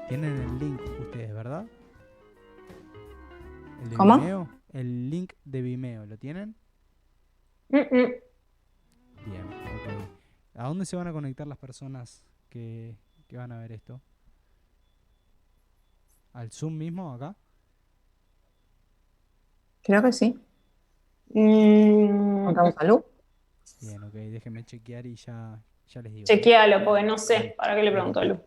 Tienen el link ustedes, ¿verdad? El de ¿Cómo? Vimeo. El link de Vimeo, ¿lo tienen? Mm, mm. Bien, ok. ¿A dónde se van a conectar las personas que van a ver esto? ¿Al Zoom mismo acá? Creo que sí. Mm, Contamos salud. Bien, ok. Déjenme chequear y ya les digo, ¿sí? chequealo, porque no sé. Dale, ¿Para qué le dale, pregunto a ok. Lu?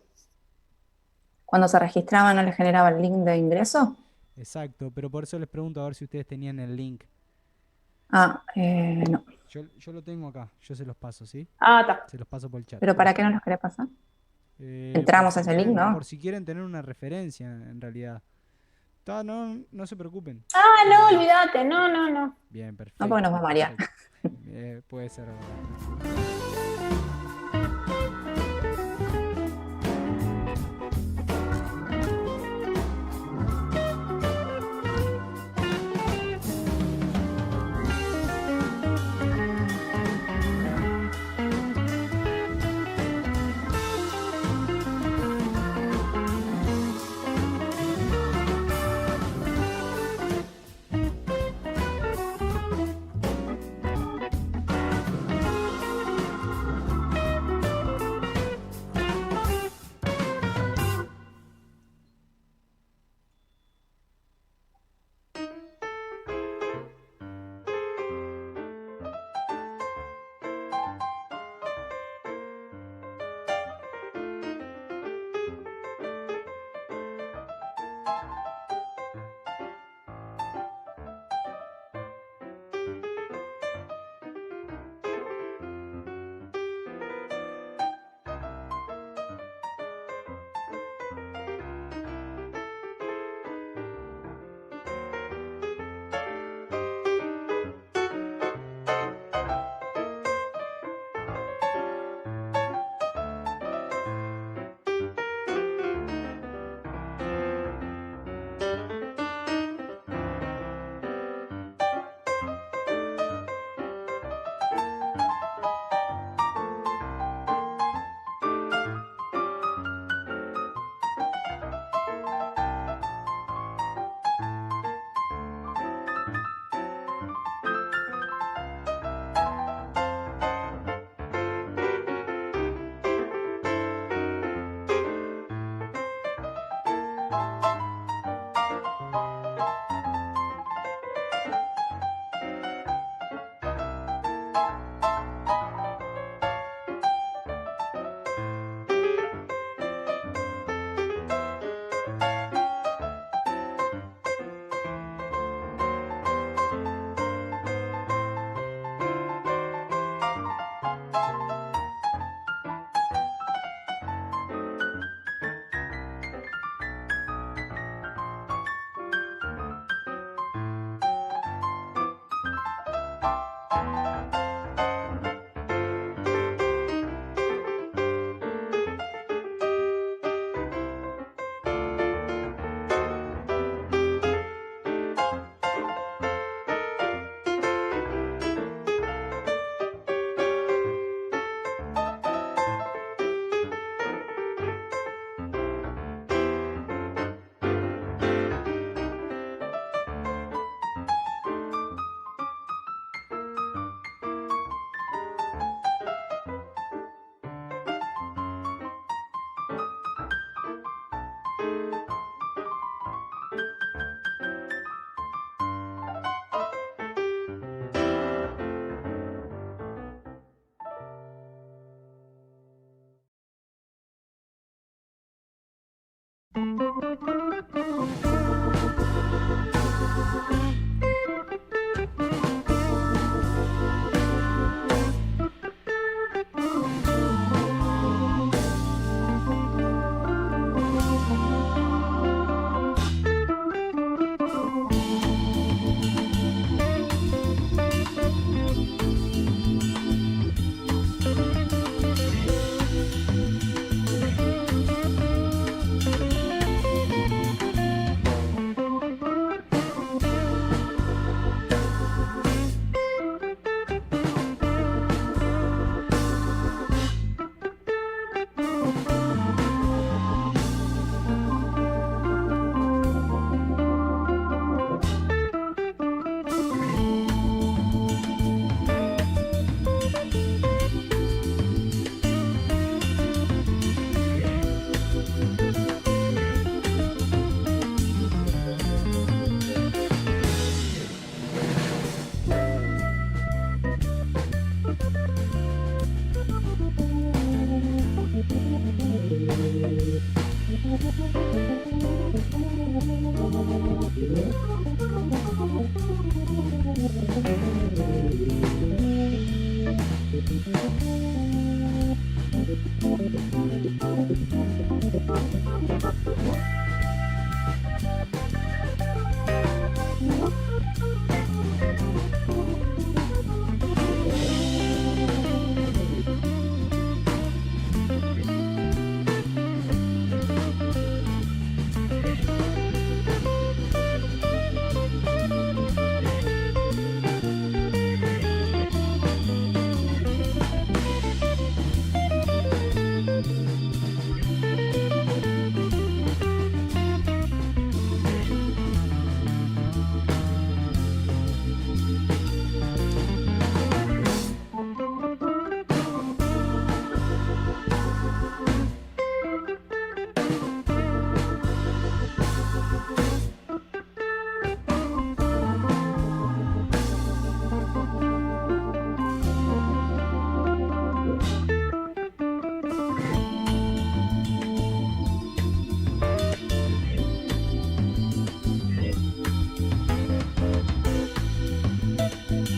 Cuando se registraba no les generaba el link de ingreso. Exacto, pero por eso les pregunto a ver si ustedes tenían el link. Ah, no. Yo lo tengo acá, yo se los paso, ¿sí? Ah, está. Se los paso por el chat. ¿Pero para qué no nos querés pasar? Por Entramos a si ese link, quieren, ¿no? por si quieren tener una referencia, en realidad. No se preocupen. Ah, no, Eh, olvídate. No, no, no. bien, No, porque nos va perfecto, a marear. perfecto. Puede ser verdad.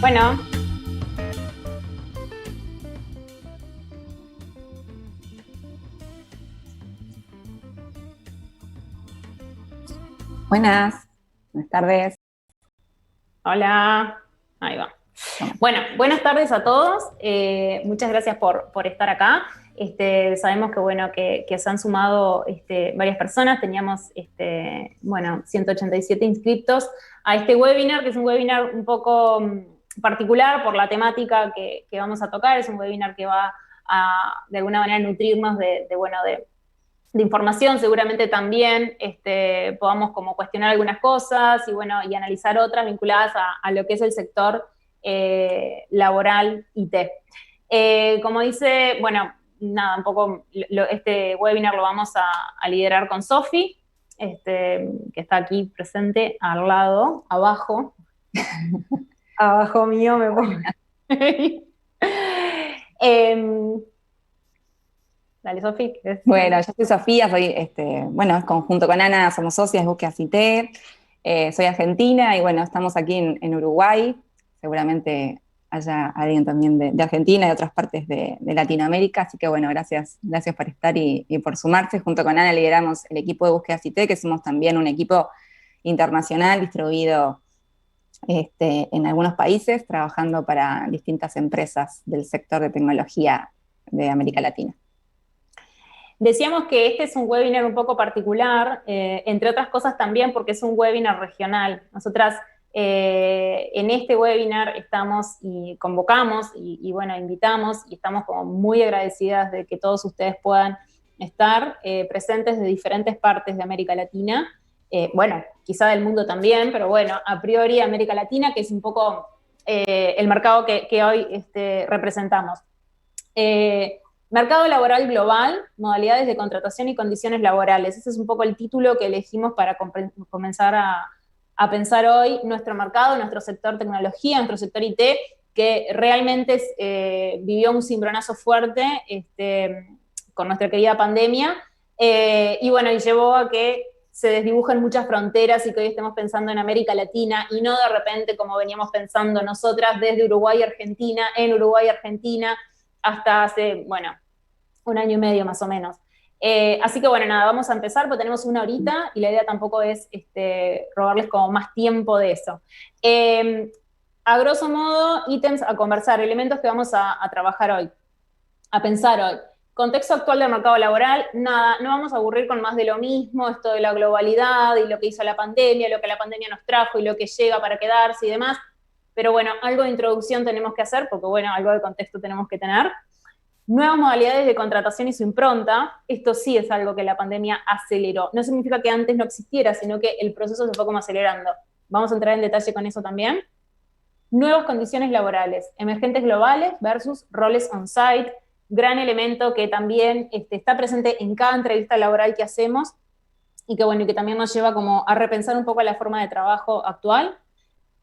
Bueno, Buenas tardes. hola. Ahí va. Bueno, buenas tardes a todos. Muchas gracias por estar acá. Sabemos que, bueno, que se han sumado varias personas. Teníamos, 187 inscriptos a este webinar, que es un webinar un poco particular por la temática que vamos a tocar. Es un webinar que va a, de alguna manera, nutrirnos de información. Seguramente también podamos como cuestionar algunas cosas y, bueno, y analizar otras vinculadas a lo que es el sector laboral IT. Como dice, bueno, nada, un poco este webinar lo vamos a liderar con Sofi, que está aquí presente al lado, abajo. Abajo mío me pongo. Dale, Sofi. Bueno, yo soy Sofía, conjunto con Ana somos socias de Búsqueda IT. Soy argentina y bueno, estamos aquí en Uruguay. Seguramente haya alguien también de Argentina y de otras partes de Latinoamérica, así que bueno, gracias por estar y por sumarse. Junto con Ana lideramos el equipo de Búsqueda IT, que somos también un equipo internacional distribuido en algunos países, trabajando para distintas empresas del sector de tecnología de América Latina. Decíamos que este es un webinar un poco particular, entre otras cosas también porque es un webinar regional. Nosotras en este webinar estamos y convocamos y bueno, invitamos y estamos como muy agradecidas de que todos ustedes puedan estar presentes de diferentes partes de América Latina. Bueno, quizá del mundo también, pero bueno, a priori América Latina, que es un poco el mercado que hoy representamos. Mercado laboral global, modalidades de contratación y condiciones laborales. Ese es un poco el título que elegimos para comenzar a pensar hoy nuestro mercado, nuestro sector tecnología, nuestro sector IT, que realmente vivió un cimbronazo fuerte con nuestra querida pandemia, y bueno, y llevó a que se desdibujen muchas fronteras y que hoy estemos pensando en América Latina y no de repente como veníamos pensando nosotras desde Uruguay, Argentina, en Uruguay, Argentina, hasta hace, bueno, un año y medio más o menos. Así que bueno, nada, vamos a empezar porque tenemos una horita y la idea tampoco es robarles como más tiempo de eso. A grosso modo, ítems a conversar, elementos que vamos a trabajar hoy, a pensar hoy. Contexto actual del mercado laboral, nada, no vamos a aburrir con más de lo mismo, esto de la globalidad y lo que hizo la pandemia, lo que la pandemia nos trajo y lo que llega para quedarse y demás, pero bueno, algo de introducción tenemos que hacer porque bueno, algo de contexto tenemos que tener. Nuevas modalidades de contratación y su impronta, esto sí es algo que la pandemia aceleró. No significa que antes no existiera, sino que el proceso se fue como acelerando. Vamos a entrar en detalle con eso también. Nuevas condiciones laborales, emergentes globales versus roles on-site, gran elemento que también está presente en cada entrevista laboral que hacemos y que, bueno, y que también nos lleva como a repensar un poco la forma de trabajo actual.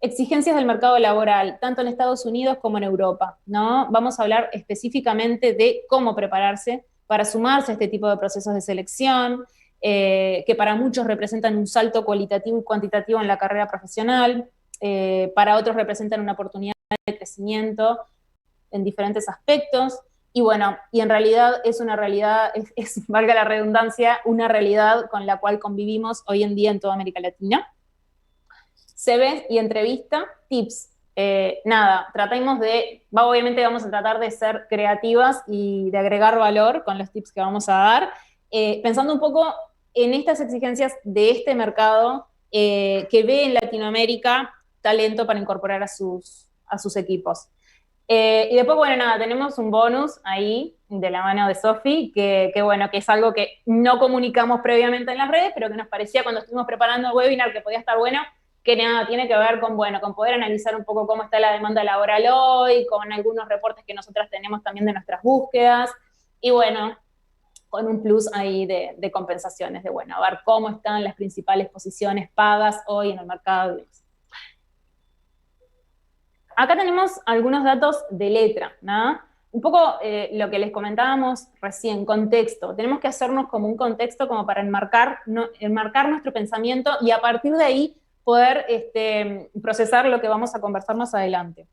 Exigencias del mercado laboral, tanto en Estados Unidos como en Europa, ¿no? Vamos a hablar específicamente de cómo prepararse para sumarse a este tipo de procesos de selección, que para muchos representan un salto cualitativo y cuantitativo en la carrera profesional, para otros representan una oportunidad de crecimiento en diferentes aspectos. Y bueno, y en realidad es una realidad, valga la redundancia, una realidad con la cual convivimos hoy en día en toda América Latina. CV y entrevista, tips. Nada, tratemos obviamente vamos a tratar de ser creativas y de agregar valor con los tips que vamos a dar, pensando un poco en estas exigencias de este mercado que ve en Latinoamérica talento para incorporar a sus equipos. Y después, bueno, nada, tenemos un bonus ahí de la mano de Sofi, que bueno, que es algo que no comunicamos previamente en las redes, pero que nos parecía cuando estuvimos preparando el webinar que podía estar bueno, que nada, tiene que ver con, bueno, con poder analizar un poco cómo está la demanda laboral hoy, con algunos reportes que nosotras tenemos también de nuestras búsquedas, y bueno, con un plus ahí de compensaciones, de bueno, a ver cómo están las principales posiciones pagas hoy en el mercado. Acá tenemos algunos datos de letra, ¿no? Un poco lo que les comentábamos recién, contexto. Tenemos que hacernos como un contexto como para enmarcar nuestro pensamiento y a partir de ahí poder procesar lo que vamos a conversar más adelante.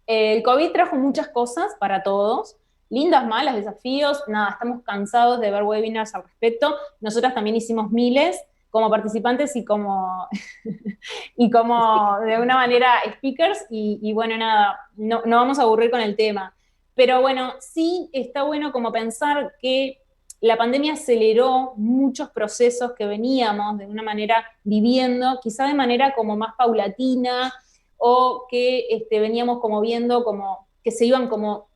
El COVID trajo muchas cosas para todos, lindas, malas, desafíos, nada, estamos cansados de ver webinars al respecto. Nosotras también hicimos miles como participantes y como de una manera speakers, y bueno, nada, no vamos a aburrir con el tema. Pero bueno, sí está bueno como pensar que la pandemia aceleró muchos procesos que veníamos de una manera viviendo, quizá de manera como más paulatina, o que veníamos como viendo como que se iban como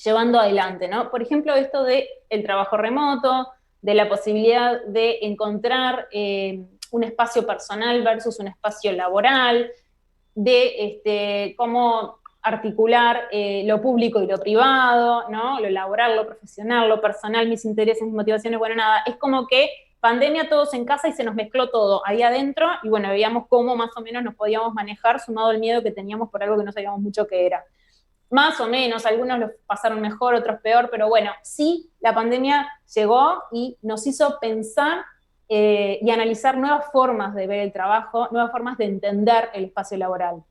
llevando adelante, ¿no? Por ejemplo, esto de el trabajo remoto, de la posibilidad de encontrar un espacio personal versus un espacio laboral, de cómo articular lo público y lo privado, ¿no? Lo laboral, lo profesional, lo personal, mis intereses, mis motivaciones, bueno, nada, es como que pandemia todos en casa y se nos mezcló todo ahí adentro, y bueno, veíamos cómo más o menos nos podíamos manejar, sumado al miedo que teníamos por algo que no sabíamos mucho qué era. Más o menos, algunos lo pasaron mejor, otros peor, pero bueno, sí, la pandemia llegó y nos hizo pensar y analizar nuevas formas de ver el trabajo, nuevas formas de entender el espacio laboral.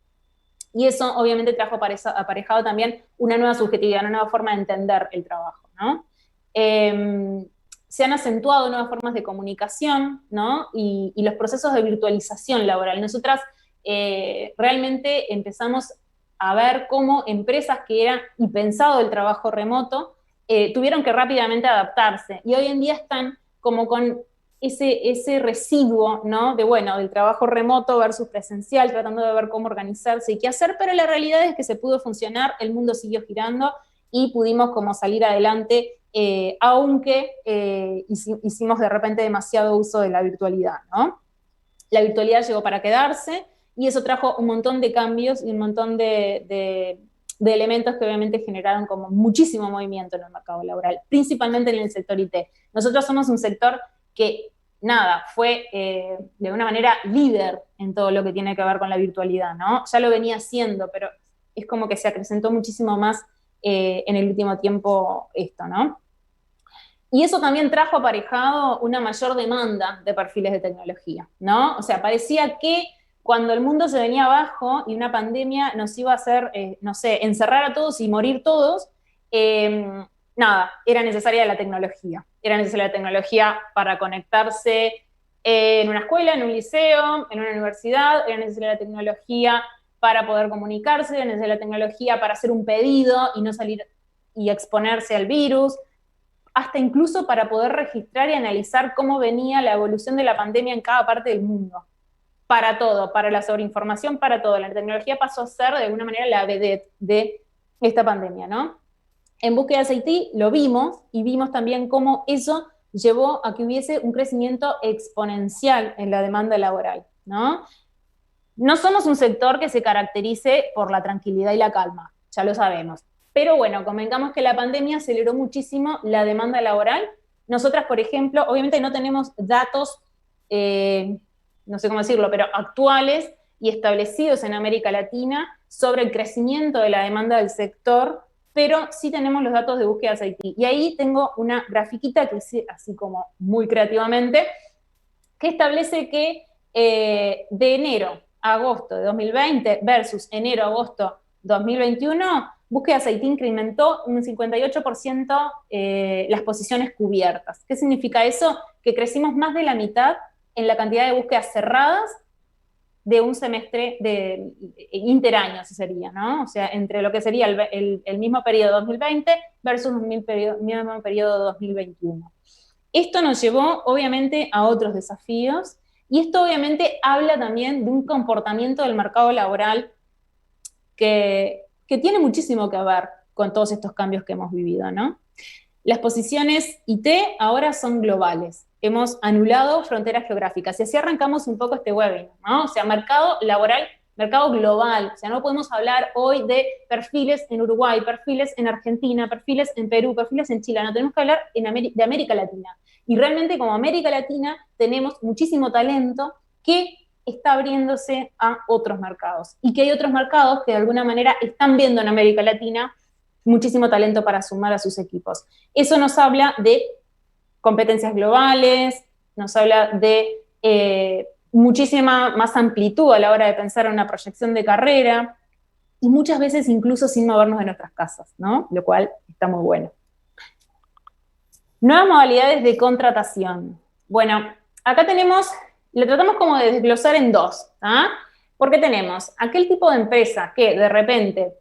Y eso obviamente trajo aparejado también una nueva subjetividad, una nueva forma de entender el trabajo, ¿no? Se han acentuado nuevas formas de comunicación, ¿no? Y los procesos de virtualización laboral. Nosotras realmente empezamos a ver cómo empresas que eran y pensado el trabajo remoto tuvieron que rápidamente adaptarse, y hoy en día están como con ese residuo, ¿no? Del trabajo remoto versus presencial, tratando de ver cómo organizarse y qué hacer, pero la realidad es que se pudo funcionar, el mundo siguió girando y pudimos como salir adelante, aunque hicimos de repente demasiado uso de la virtualidad, ¿no? La virtualidad llegó para quedarse, y eso trajo un montón de cambios y un montón de elementos que obviamente generaron como muchísimo movimiento en el mercado laboral, principalmente en el sector IT. Nosotros somos un sector que, nada, fue de una manera líder en todo lo que tiene que ver con la virtualidad, ¿no? Ya lo venía haciendo, pero es como que se acrecentó muchísimo más en el último tiempo esto, ¿no? Y eso también trajo aparejado una mayor demanda de perfiles de tecnología, ¿no? O sea, parecía que cuando el mundo se venía abajo y una pandemia nos iba a hacer, no sé, encerrar a todos y morir todos, nada, era necesaria la tecnología. Era necesaria la tecnología para conectarse en una escuela, en un liceo, en una universidad, era necesaria la tecnología para poder comunicarse, era necesaria la tecnología para hacer un pedido y no salir y exponerse al virus, hasta incluso para poder registrar y analizar cómo venía la evolución de la pandemia en cada parte del mundo. Para todo, para la sobreinformación, para todo. La tecnología pasó a ser de alguna manera la vedette de esta pandemia, ¿no? En Búsquedas IT lo vimos, y vimos también cómo eso llevó a que hubiese un crecimiento exponencial en la demanda laboral, ¿no? No somos un sector que se caracterice por la tranquilidad y la calma, ya lo sabemos. Pero bueno, convengamos que la pandemia aceleró muchísimo la demanda laboral. Nosotras, por ejemplo, obviamente no tenemos datos, no sé cómo decirlo, pero actuales y establecidos en América Latina sobre el crecimiento de la demanda del sector, pero sí tenemos los datos de búsquedas IT. Y ahí tengo una grafiquita que hice así como muy creativamente, que establece que de enero a agosto de 2020 versus enero a agosto 2021, búsquedas IT incrementó un 58% las posiciones cubiertas. ¿Qué significa eso? Que crecimos más de la mitad en la cantidad de búsquedas cerradas de un semestre de interaño, así sería, ¿no? O sea, entre lo que sería el mismo periodo 2020 versus el mismo periodo 2021. Esto nos llevó, obviamente, a otros desafíos, y esto obviamente habla también de un comportamiento del mercado laboral que tiene muchísimo que ver con todos estos cambios que hemos vivido, ¿no? Las posiciones IT ahora son globales. Hemos anulado fronteras geográficas. Y así arrancamos un poco este webinar, ¿no? O sea, mercado laboral, mercado global. O sea, no podemos hablar hoy de perfiles en Uruguay, perfiles en Argentina, perfiles en Perú, perfiles en Chile. No, tenemos que hablar de América Latina. Y realmente como América Latina tenemos muchísimo talento que está abriéndose a otros mercados. Y que hay otros mercados que de alguna manera están viendo en América Latina muchísimo talento para sumar a sus equipos. Eso nos habla de competencias globales, nos habla de muchísima más amplitud a la hora de pensar en una proyección de carrera, y muchas veces incluso sin movernos de nuestras casas, ¿no? Lo cual está muy bueno. Nuevas modalidades de contratación. Bueno, acá lo tratamos como de desglosar en dos, ¿ah? Porque tenemos aquel tipo de empresa que de repente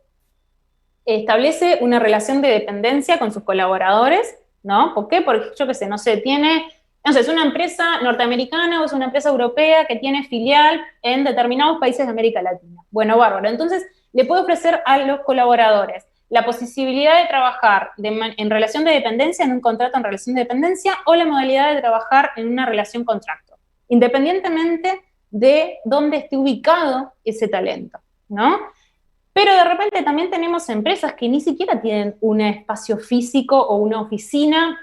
establece una relación de dependencia con sus colaboradores, ¿no? ¿Por qué? Porque yo qué sé, no sé, es una empresa norteamericana o es una empresa europea que tiene filial en determinados países de América Latina. Bueno, bárbaro. Entonces, le puede ofrecer a los colaboradores la posibilidad de trabajar en relación de dependencia, en un contrato en relación de dependencia, o la modalidad de trabajar en una relación contrato, independientemente de dónde esté ubicado ese talento, ¿no? Pero de repente también tenemos empresas que ni siquiera tienen un espacio físico o una oficina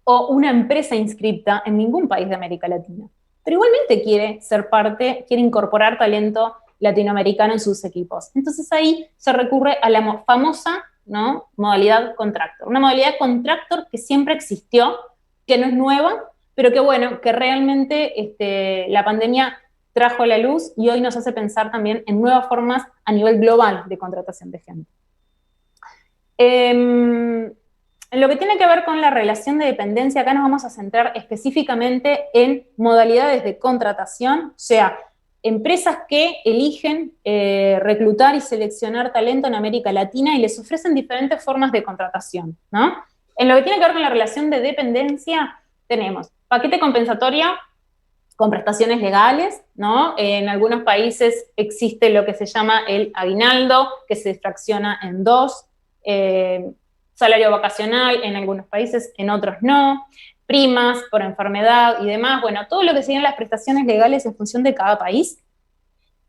o una empresa inscripta en ningún país de América Latina. Pero igualmente quiere ser parte, quiere incorporar talento latinoamericano en sus equipos. Entonces ahí se recurre a la famosa, ¿no?, modalidad contractor. Una modalidad contractor que siempre existió, que no es nueva, pero que bueno, que realmente la pandemia trajo a la luz y hoy nos hace pensar también en nuevas formas a nivel global de contratación de gente. En lo que tiene que ver con la relación de dependencia, acá nos vamos a centrar específicamente en modalidades de contratación, o sea, empresas que eligen reclutar y seleccionar talento en América Latina y les ofrecen diferentes formas de contratación, ¿no? En lo que tiene que ver con la relación de dependencia, tenemos paquete compensatorio con prestaciones legales, ¿no? En algunos países existe lo que se llama el aguinaldo, que se fracciona en dos, salario vacacional en algunos países, en otros no, primas por enfermedad y demás, bueno, todo lo que serían las prestaciones legales en función de cada país.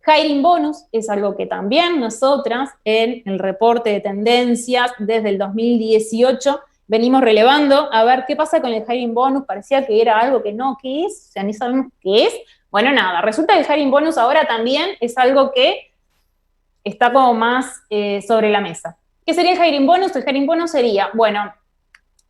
Hiring bonus es algo que también nosotras en el reporte de tendencias desde el 2018 venimos relevando a ver qué pasa con el hiring bonus. Parecía que era algo que no, ¿qué es? O sea, ni sabemos qué es. Bueno, nada, resulta que el hiring bonus ahora también es algo que está como más sobre la mesa. ¿Qué sería el hiring bonus? El hiring bonus sería, bueno,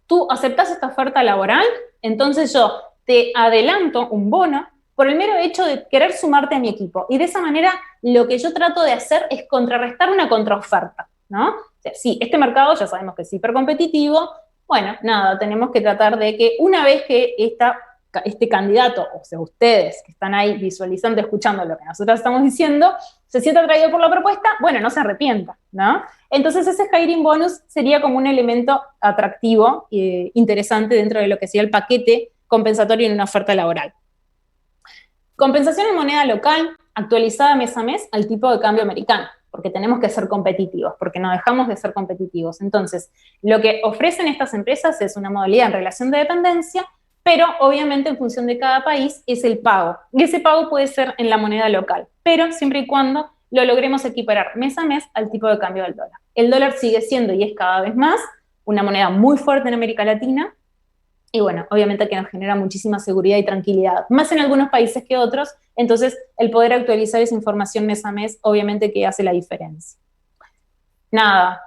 tú aceptás esta oferta laboral, entonces yo te adelanto un bono por el mero hecho de querer sumarte a mi equipo. Y de esa manera lo que yo trato de hacer es contrarrestar una contraoferta, ¿no? O sea, sí, este mercado ya sabemos que es hipercompetitivo. Bueno, nada, tenemos que tratar de que una vez que este candidato, o sea, ustedes que están ahí visualizando, escuchando lo que nosotros estamos diciendo, se sienta atraído por la propuesta, bueno, no se arrepienta, ¿no? Entonces ese hiring bonus sería como un elemento atractivo e interesante dentro de lo que sería el paquete compensatorio en una oferta laboral. Compensación en moneda local, actualizada mes a mes al tipo de cambio americano, porque tenemos que ser competitivos, porque no dejamos de ser competitivos. Entonces, lo que ofrecen estas empresas es una modalidad en relación de dependencia, pero obviamente en función de cada país es el pago. Y ese pago puede ser en la moneda local, pero siempre y cuando lo logremos equiparar mes a mes al tipo de cambio del dólar. El dólar sigue siendo, y es cada vez más, una moneda muy fuerte en América Latina, y bueno, obviamente que nos genera muchísima seguridad y tranquilidad, más en algunos países que otros, entonces el poder actualizar esa información mes a mes, obviamente que hace la diferencia. Nada,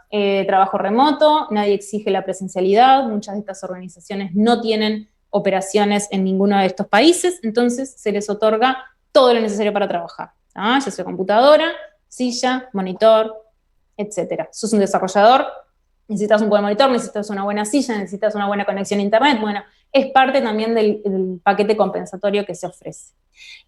trabajo remoto, nadie exige la presencialidad, muchas de estas organizaciones no tienen operaciones en ninguno de estos países, entonces se les otorga todo lo necesario para trabajar, ¿ah? Ya sea computadora, silla, monitor, etcétera. Sos un desarrollador, necesitas un buen monitor, necesitas una buena silla, necesitas una buena conexión a internet, bueno, es parte también del paquete compensatorio que se ofrece.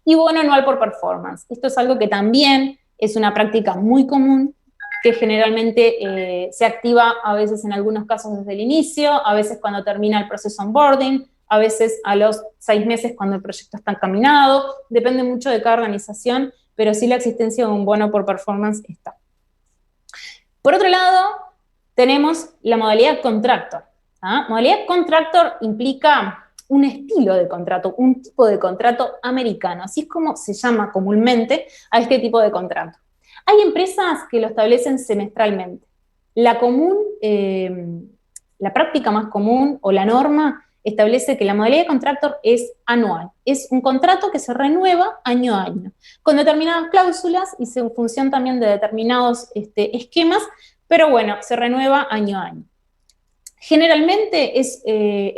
Y bono anual por performance. Esto es algo que también es una práctica muy común, que generalmente se activa a veces en algunos casos desde el inicio, a veces cuando termina el proceso onboarding, a veces a los 6 meses cuando el proyecto está encaminado, depende mucho de cada organización, pero sí la existencia de un bono por performance está. Por otro lado, tenemos la modalidad contractor. Modalidad contractor implica un estilo de contrato, un tipo de contrato americano, así es como se llama comúnmente a este tipo de contrato. Hay empresas que lo establecen semestralmente. La práctica más común o la norma establece que la modalidad de contractor es anual. Es un contrato que se renueva año a año, con determinadas cláusulas y en función también de determinados esquemas, pero bueno, se renueva año a año. Generalmente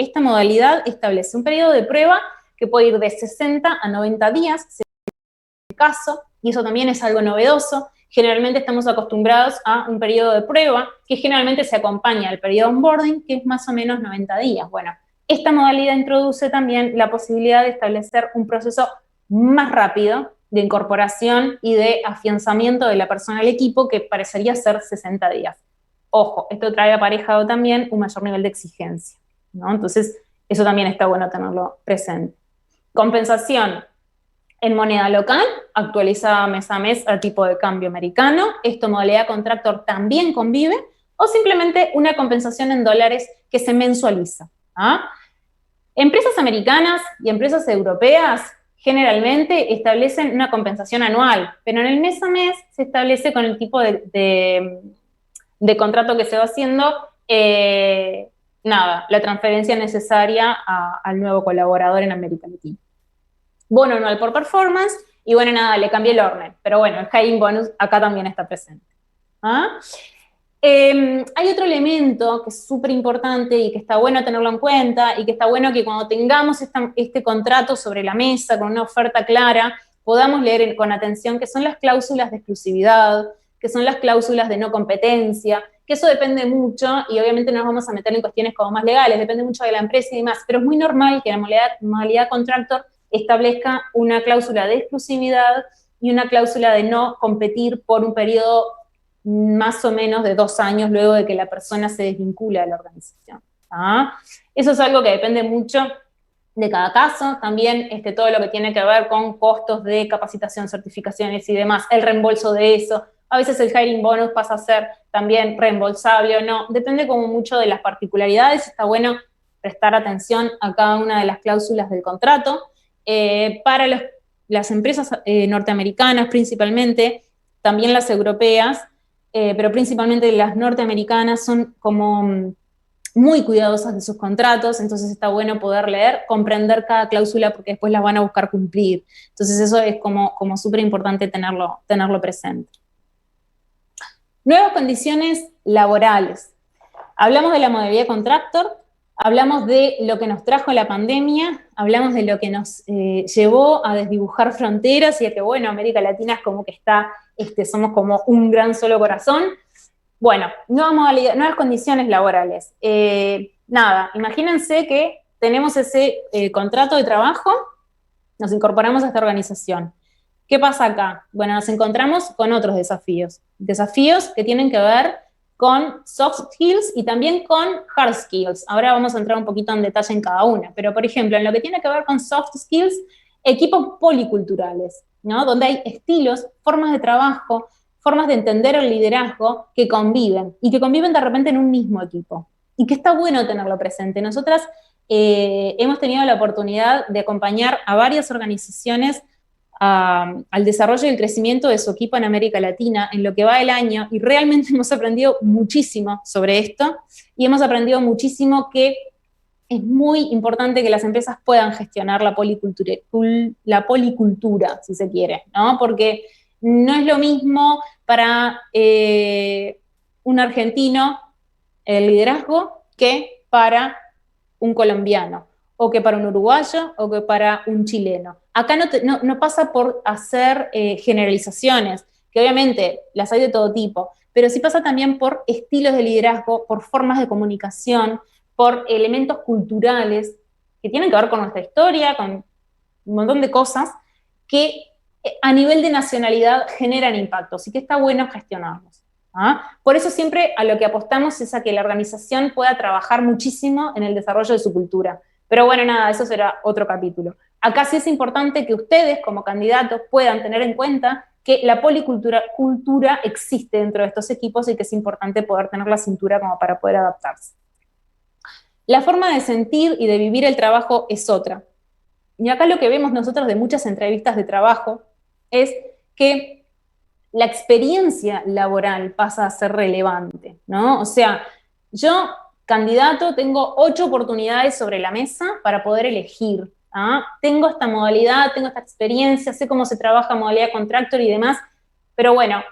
esta modalidad establece un periodo de prueba que puede ir de 60 a 90 días, según el caso, y eso también es algo novedoso. Generalmente estamos acostumbrados a un periodo de prueba que generalmente se acompaña al periodo onboarding, que es más o menos 90 días. Bueno, esta modalidad introduce también la posibilidad de establecer un proceso más rápido de incorporación y de afianzamiento de la persona al equipo, que parecería ser 60 días. Ojo, esto trae aparejado también un mayor nivel de exigencia, ¿no? Entonces, eso también está bueno tenerlo presente. Compensación en moneda local, actualizada mes a mes al tipo de cambio americano. Esto, modalidad contractor, también convive, o simplemente una compensación en dólares que se mensualiza. Empresas americanas y empresas europeas generalmente establecen una compensación anual, pero en el mes a mes se establece con el tipo de contrato que se va haciendo, la transferencia necesaria al nuevo colaborador en América Latina. Bono anual por performance, y bueno, le cambié el orden, pero bueno, el hiring bonus acá también está presente. Hay otro elemento que es súper importante y que está bueno tenerlo en cuenta, y que está bueno que cuando tengamos este contrato sobre la mesa, con una oferta clara, podamos leer con atención, que son las cláusulas de exclusividad, que son las cláusulas de no competencia, que eso depende mucho, y obviamente no nos vamos a meter en cuestiones como más legales, depende mucho de la empresa y demás, pero es muy normal que la modalidad contractor establezca una cláusula de exclusividad y una cláusula de no competir por un periodo más o menos de 2 años luego de que la persona se desvincula de la organización. Eso es algo que depende mucho de cada caso. También todo lo que tiene que ver con costos de capacitación, certificaciones y demás, el reembolso de eso. A veces el hiring bonus pasa a ser también reembolsable o no. Depende como mucho de las particularidades. Está bueno prestar atención a cada una de las cláusulas del contrato. Para las empresas norteamericanas principalmente, también las europeas, pero principalmente las norteamericanas, son como muy cuidadosas de sus contratos, entonces está bueno poder leer, comprender cada cláusula, porque después las van a buscar cumplir. Entonces eso es como súper importante tenerlo presente. Nuevas condiciones laborales. Hablamos de la modalidad contractor, hablamos de lo que nos trajo la pandemia, hablamos de lo que nos llevó a desdibujar fronteras y a que, bueno, América Latina es como que somos como un gran solo corazón. Bueno, nuevas condiciones laborales. Imagínense que tenemos ese contrato de trabajo, nos incorporamos a esta organización. ¿Qué pasa acá? Bueno, nos encontramos con otros desafíos que tienen que ver con soft skills y también con hard skills. Ahora vamos a entrar un poquito en detalle en cada una, pero por ejemplo, en lo que tiene que ver con soft skills, equipos policulturales, ¿no? Donde hay estilos, formas de trabajo, formas de entender el liderazgo que conviven, y que conviven de repente en un mismo equipo, y que está bueno tenerlo presente. Nosotras hemos tenido la oportunidad de acompañar a varias organizaciones al desarrollo y el crecimiento de su equipo en América Latina en lo que va el año, y realmente hemos aprendido muchísimo sobre esto, y hemos aprendido muchísimo que es muy importante que las empresas puedan gestionar la policultura, si se quiere, ¿no? Porque no es lo mismo para un argentino el liderazgo que para un colombiano, o que para un uruguayo, o que para un chileno. Acá no pasa por hacer generalizaciones, que obviamente las hay de todo tipo, pero sí pasa también por estilos de liderazgo, por formas de comunicación, por elementos culturales que tienen que ver con nuestra historia, con un montón de cosas que a nivel de nacionalidad generan impactos y que está bueno gestionarlos. ¿Ah? Por eso siempre a lo que apostamos es a que la organización pueda trabajar muchísimo en el desarrollo de su cultura. Pero bueno, nada, eso será otro capítulo. Acá sí es importante que ustedes como candidatos puedan tener en cuenta que la cultura existe dentro de estos equipos y que es importante poder tener la cintura como para poder adaptarse. La forma de sentir y de vivir el trabajo es otra. Y acá lo que vemos nosotros de muchas entrevistas de trabajo es que la experiencia laboral pasa a ser relevante, ¿no? O sea, yo, candidato, tengo 8 oportunidades sobre la mesa para poder elegir. ¿Ah? Tengo esta modalidad, tengo esta experiencia, sé cómo se trabaja modalidad contractor y demás, pero bueno,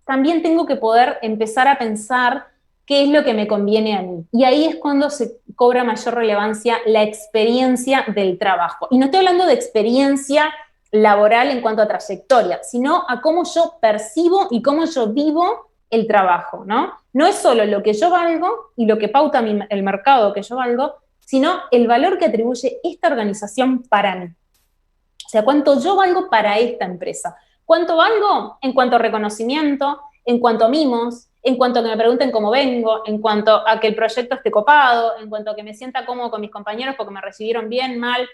también tengo que poder empezar a pensar qué es lo que me conviene a mí. Y ahí es cuando se cobra mayor relevancia la experiencia del trabajo. Y no estoy hablando de experiencia laboral en cuanto a trayectoria, sino a cómo yo percibo y cómo yo vivo el trabajo, ¿no? No es solo lo que yo valgo y lo que pauta el mercado que yo valgo, sino el valor que atribuye esta organización para mí. O sea, cuánto yo valgo para esta empresa. ¿Cuánto valgo? En cuanto a reconocimiento, en cuanto a mimos, en cuanto a que me pregunten cómo vengo, en cuanto a que el proyecto esté copado, en cuanto a que me sienta cómodo con mis compañeros porque me recibieron bien, mal,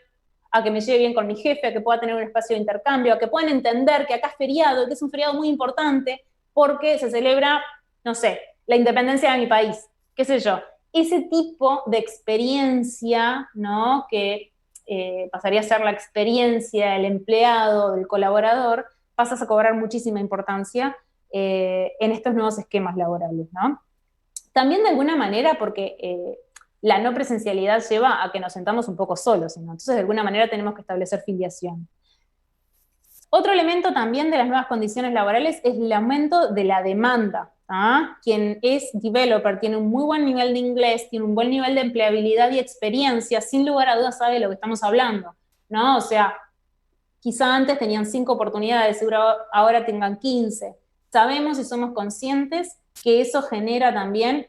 a que me lleve bien con mi jefe, a que pueda tener un espacio de intercambio, a que puedan entender que acá es feriado, que es un feriado muy importante porque se celebra, no sé, la independencia de mi país, qué sé yo. Ese tipo de experiencia, ¿no? Que pasaría a ser la experiencia del empleado, del colaborador, pasas a cobrar muchísima importancia en estos nuevos esquemas laborales, ¿no? También de alguna manera porque la no presencialidad lleva a que nos sentamos un poco solos, ¿no? Entonces de alguna manera tenemos que establecer filiación. Otro elemento también de las nuevas condiciones laborales es el aumento de la demanda. ¿Ah? Quien es developer tiene un muy buen nivel de inglés, tiene un buen nivel de empleabilidad y experiencia, sin lugar a dudas sabe de lo que estamos hablando, ¿no? O sea, quizá antes tenían 5 oportunidades, seguro ahora tengan 15. Sabemos y somos conscientes que eso genera también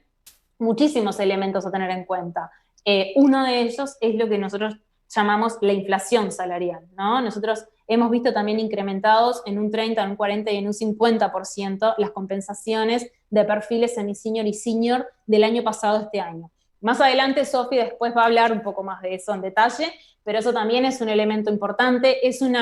muchísimos elementos a tener en cuenta. Uno de ellos es lo que nosotros llamamos la inflación salarial, ¿no? Nosotros hemos visto también incrementados en un 30, en un 40 y en un 50% las compensaciones de perfiles semi-senior y senior del año pasado a este año. Más adelante Sofi después va a hablar un poco más de eso en detalle, pero eso también es un elemento importante, es un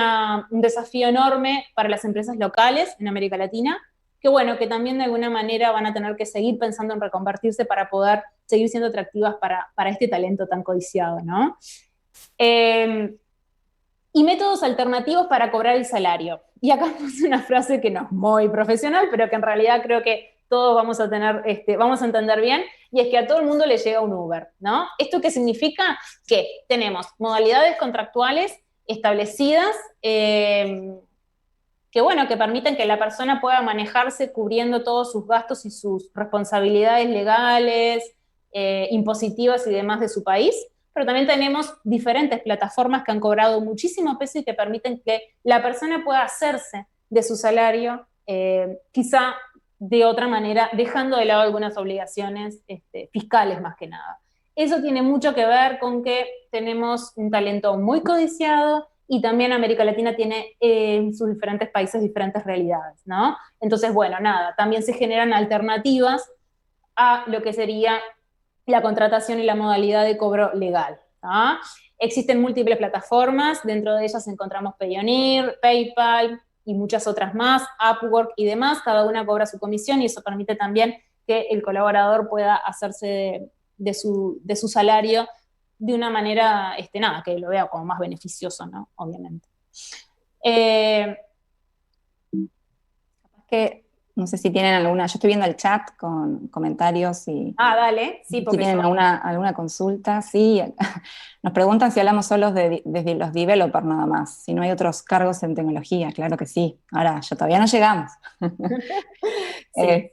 desafío enorme para las empresas locales en América Latina, que bueno, que también de alguna manera van a tener que seguir pensando en reconvertirse para poder seguir siendo atractivas para este talento tan codiciado, ¿no? Y métodos alternativos para cobrar el salario. Y acá puse una frase que no es muy profesional, pero que en realidad creo que todos vamos a entender bien, y es que a todo el mundo le llega un Uber, ¿no? ¿Esto qué significa? Que tenemos modalidades contractuales establecidas, que bueno, que permiten que la persona pueda manejarse cubriendo todos sus gastos y sus responsabilidades legales, impositivas y demás de su país, pero también tenemos diferentes plataformas que han cobrado muchísimo peso y que permiten que la persona pueda hacerse de su salario, quizá de otra manera, dejando de lado algunas obligaciones fiscales más que nada. Eso tiene mucho que ver con que tenemos un talento muy codiciado y también América Latina tiene en sus diferentes países diferentes realidades, ¿no? Entonces, bueno, nada, también se generan alternativas a lo que sería la contratación y la modalidad de cobro legal. ¿Ah? Existen múltiples plataformas, dentro de ellas encontramos Payoneer, PayPal y muchas otras más, Upwork y demás, cada una cobra su comisión y eso permite también que el colaborador pueda hacerse de su salario de una manera, nada, que lo vea como más beneficioso, ¿no? Obviamente. Que no sé si tienen alguna, yo estoy viendo el chat con comentarios y dale, sí, si tienen alguna consulta, sí. Nos preguntan si hablamos solo desde los developers nada más, si no hay otros cargos en tecnología, claro que sí. Ahora, yo todavía no llegamos. Sí.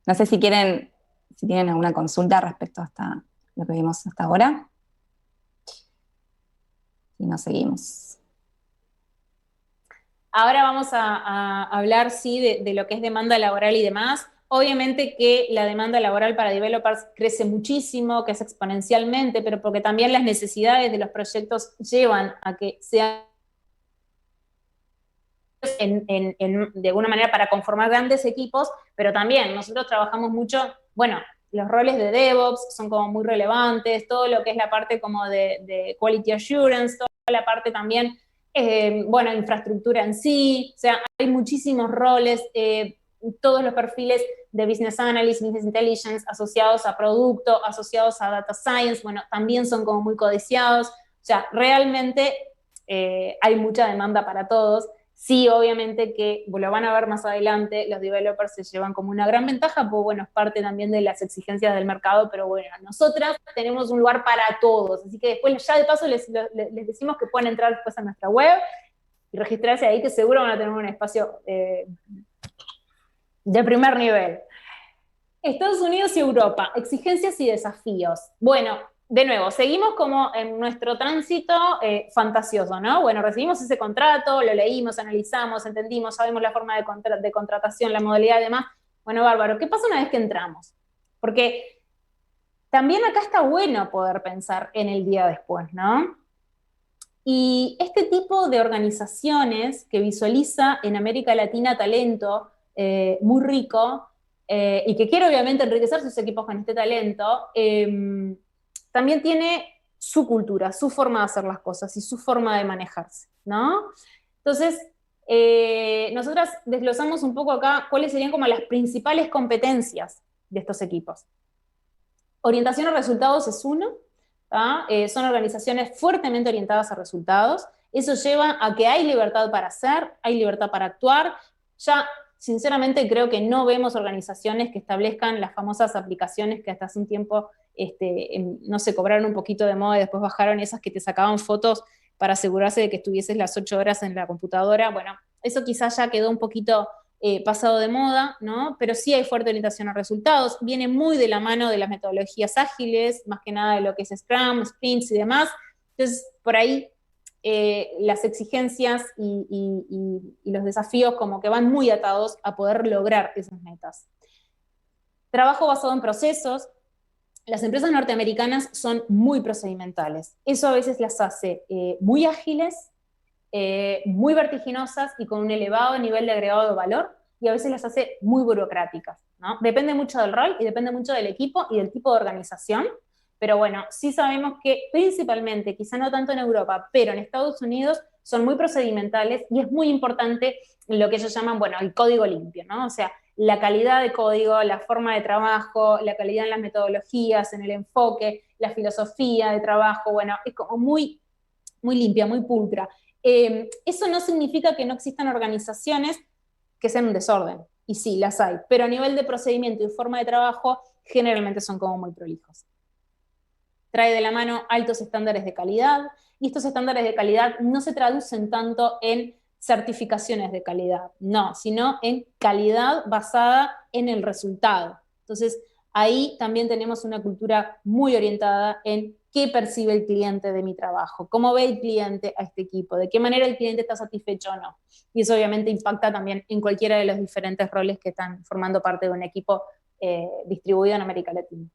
No sé si tienen alguna consulta respecto a lo que vimos hasta ahora. Y nos seguimos. Ahora vamos a hablar, sí, de lo que es demanda laboral y demás. Obviamente que la demanda laboral para developers crece muchísimo, que es exponencialmente, pero porque también las necesidades de los proyectos llevan a que sean de alguna manera para conformar grandes equipos, pero también nosotros trabajamos mucho, bueno, los roles de DevOps son como muy relevantes, todo lo que es la parte como de Quality Assurance, toda la parte también, bueno, infraestructura en sí, o sea, hay muchísimos roles, todos los perfiles de Business Analyst, Business Intelligence asociados a producto, asociados a Data Science, bueno, también son como muy codiciados, o sea, realmente hay mucha demanda para todos. Sí, obviamente que lo van a ver más adelante, los developers se llevan como una gran ventaja, pues bueno, es parte también de las exigencias del mercado, pero bueno, nosotras tenemos un lugar para todos, así que después ya de paso les decimos que pueden entrar después a nuestra web y registrarse ahí, que seguro van a tener un espacio de primer nivel. Estados Unidos y Europa, exigencias y desafíos. Bueno, de nuevo, seguimos como en nuestro tránsito fantasioso, ¿no? Bueno, recibimos ese contrato, lo leímos, analizamos, entendimos, sabemos la forma de contratación, la modalidad y demás. Bueno, bárbaro, ¿qué pasa una vez que entramos? Porque también acá está bueno poder pensar en el día después, ¿no? Y este tipo de organizaciones que visualiza en América Latina talento muy rico, y que quiere obviamente enriquecer sus equipos con este talento, también tiene su cultura, su forma de hacer las cosas y su forma de manejarse, ¿no? Entonces, nosotras desglosamos un poco acá cuáles serían como las principales competencias de estos equipos. Orientación a resultados es uno, son organizaciones fuertemente orientadas a resultados, eso lleva a que hay libertad para hacer, hay libertad para actuar, ya sinceramente creo que no vemos organizaciones que establezcan las famosas aplicaciones que hasta hace un tiempo, no sé, cobraron un poquito de moda y después bajaron esas que te sacaban fotos para asegurarse de que estuvieses las 8 horas en la computadora. Bueno, eso quizás ya quedó un poquito pasado de moda, ¿no? Pero sí hay fuerte orientación a resultados, viene muy de la mano de las metodologías ágiles, más que nada de lo que es Scrum, Sprints y demás. Entonces, por ahí las exigencias y los desafíos como que van muy atados a poder lograr esas metas. Trabajo basado en procesos. Las empresas norteamericanas son muy procedimentales. Eso a veces las hace muy ágiles, muy vertiginosas y con un elevado nivel de agregado de valor, y a veces las hace muy burocráticas, ¿no? Depende mucho del rol y depende mucho del equipo y del tipo de organización, pero bueno, sí sabemos que principalmente, quizá no tanto en Europa, pero en Estados Unidos son muy procedimentales y es muy importante lo que ellos llaman, bueno, el código limpio, ¿no? O sea, la calidad de código, la forma de trabajo, la calidad en las metodologías, en el enfoque, la filosofía de trabajo, bueno, es como muy, muy limpia, muy pulcra. Eso no significa que no existan organizaciones que sean un desorden, y sí, las hay, pero a nivel de procedimiento y forma de trabajo, generalmente son como muy prolijos. Trae de la mano altos estándares de calidad, y estos estándares de calidad no se traducen tanto en certificaciones de calidad, no, sino en calidad basada en el resultado. Entonces, ahí también tenemos una cultura muy orientada en qué percibe el cliente de mi trabajo, cómo ve el cliente a este equipo, de qué manera el cliente está satisfecho o no. Y eso obviamente impacta también en cualquiera de los diferentes roles que están formando parte de un equipo distribuido en América Latina.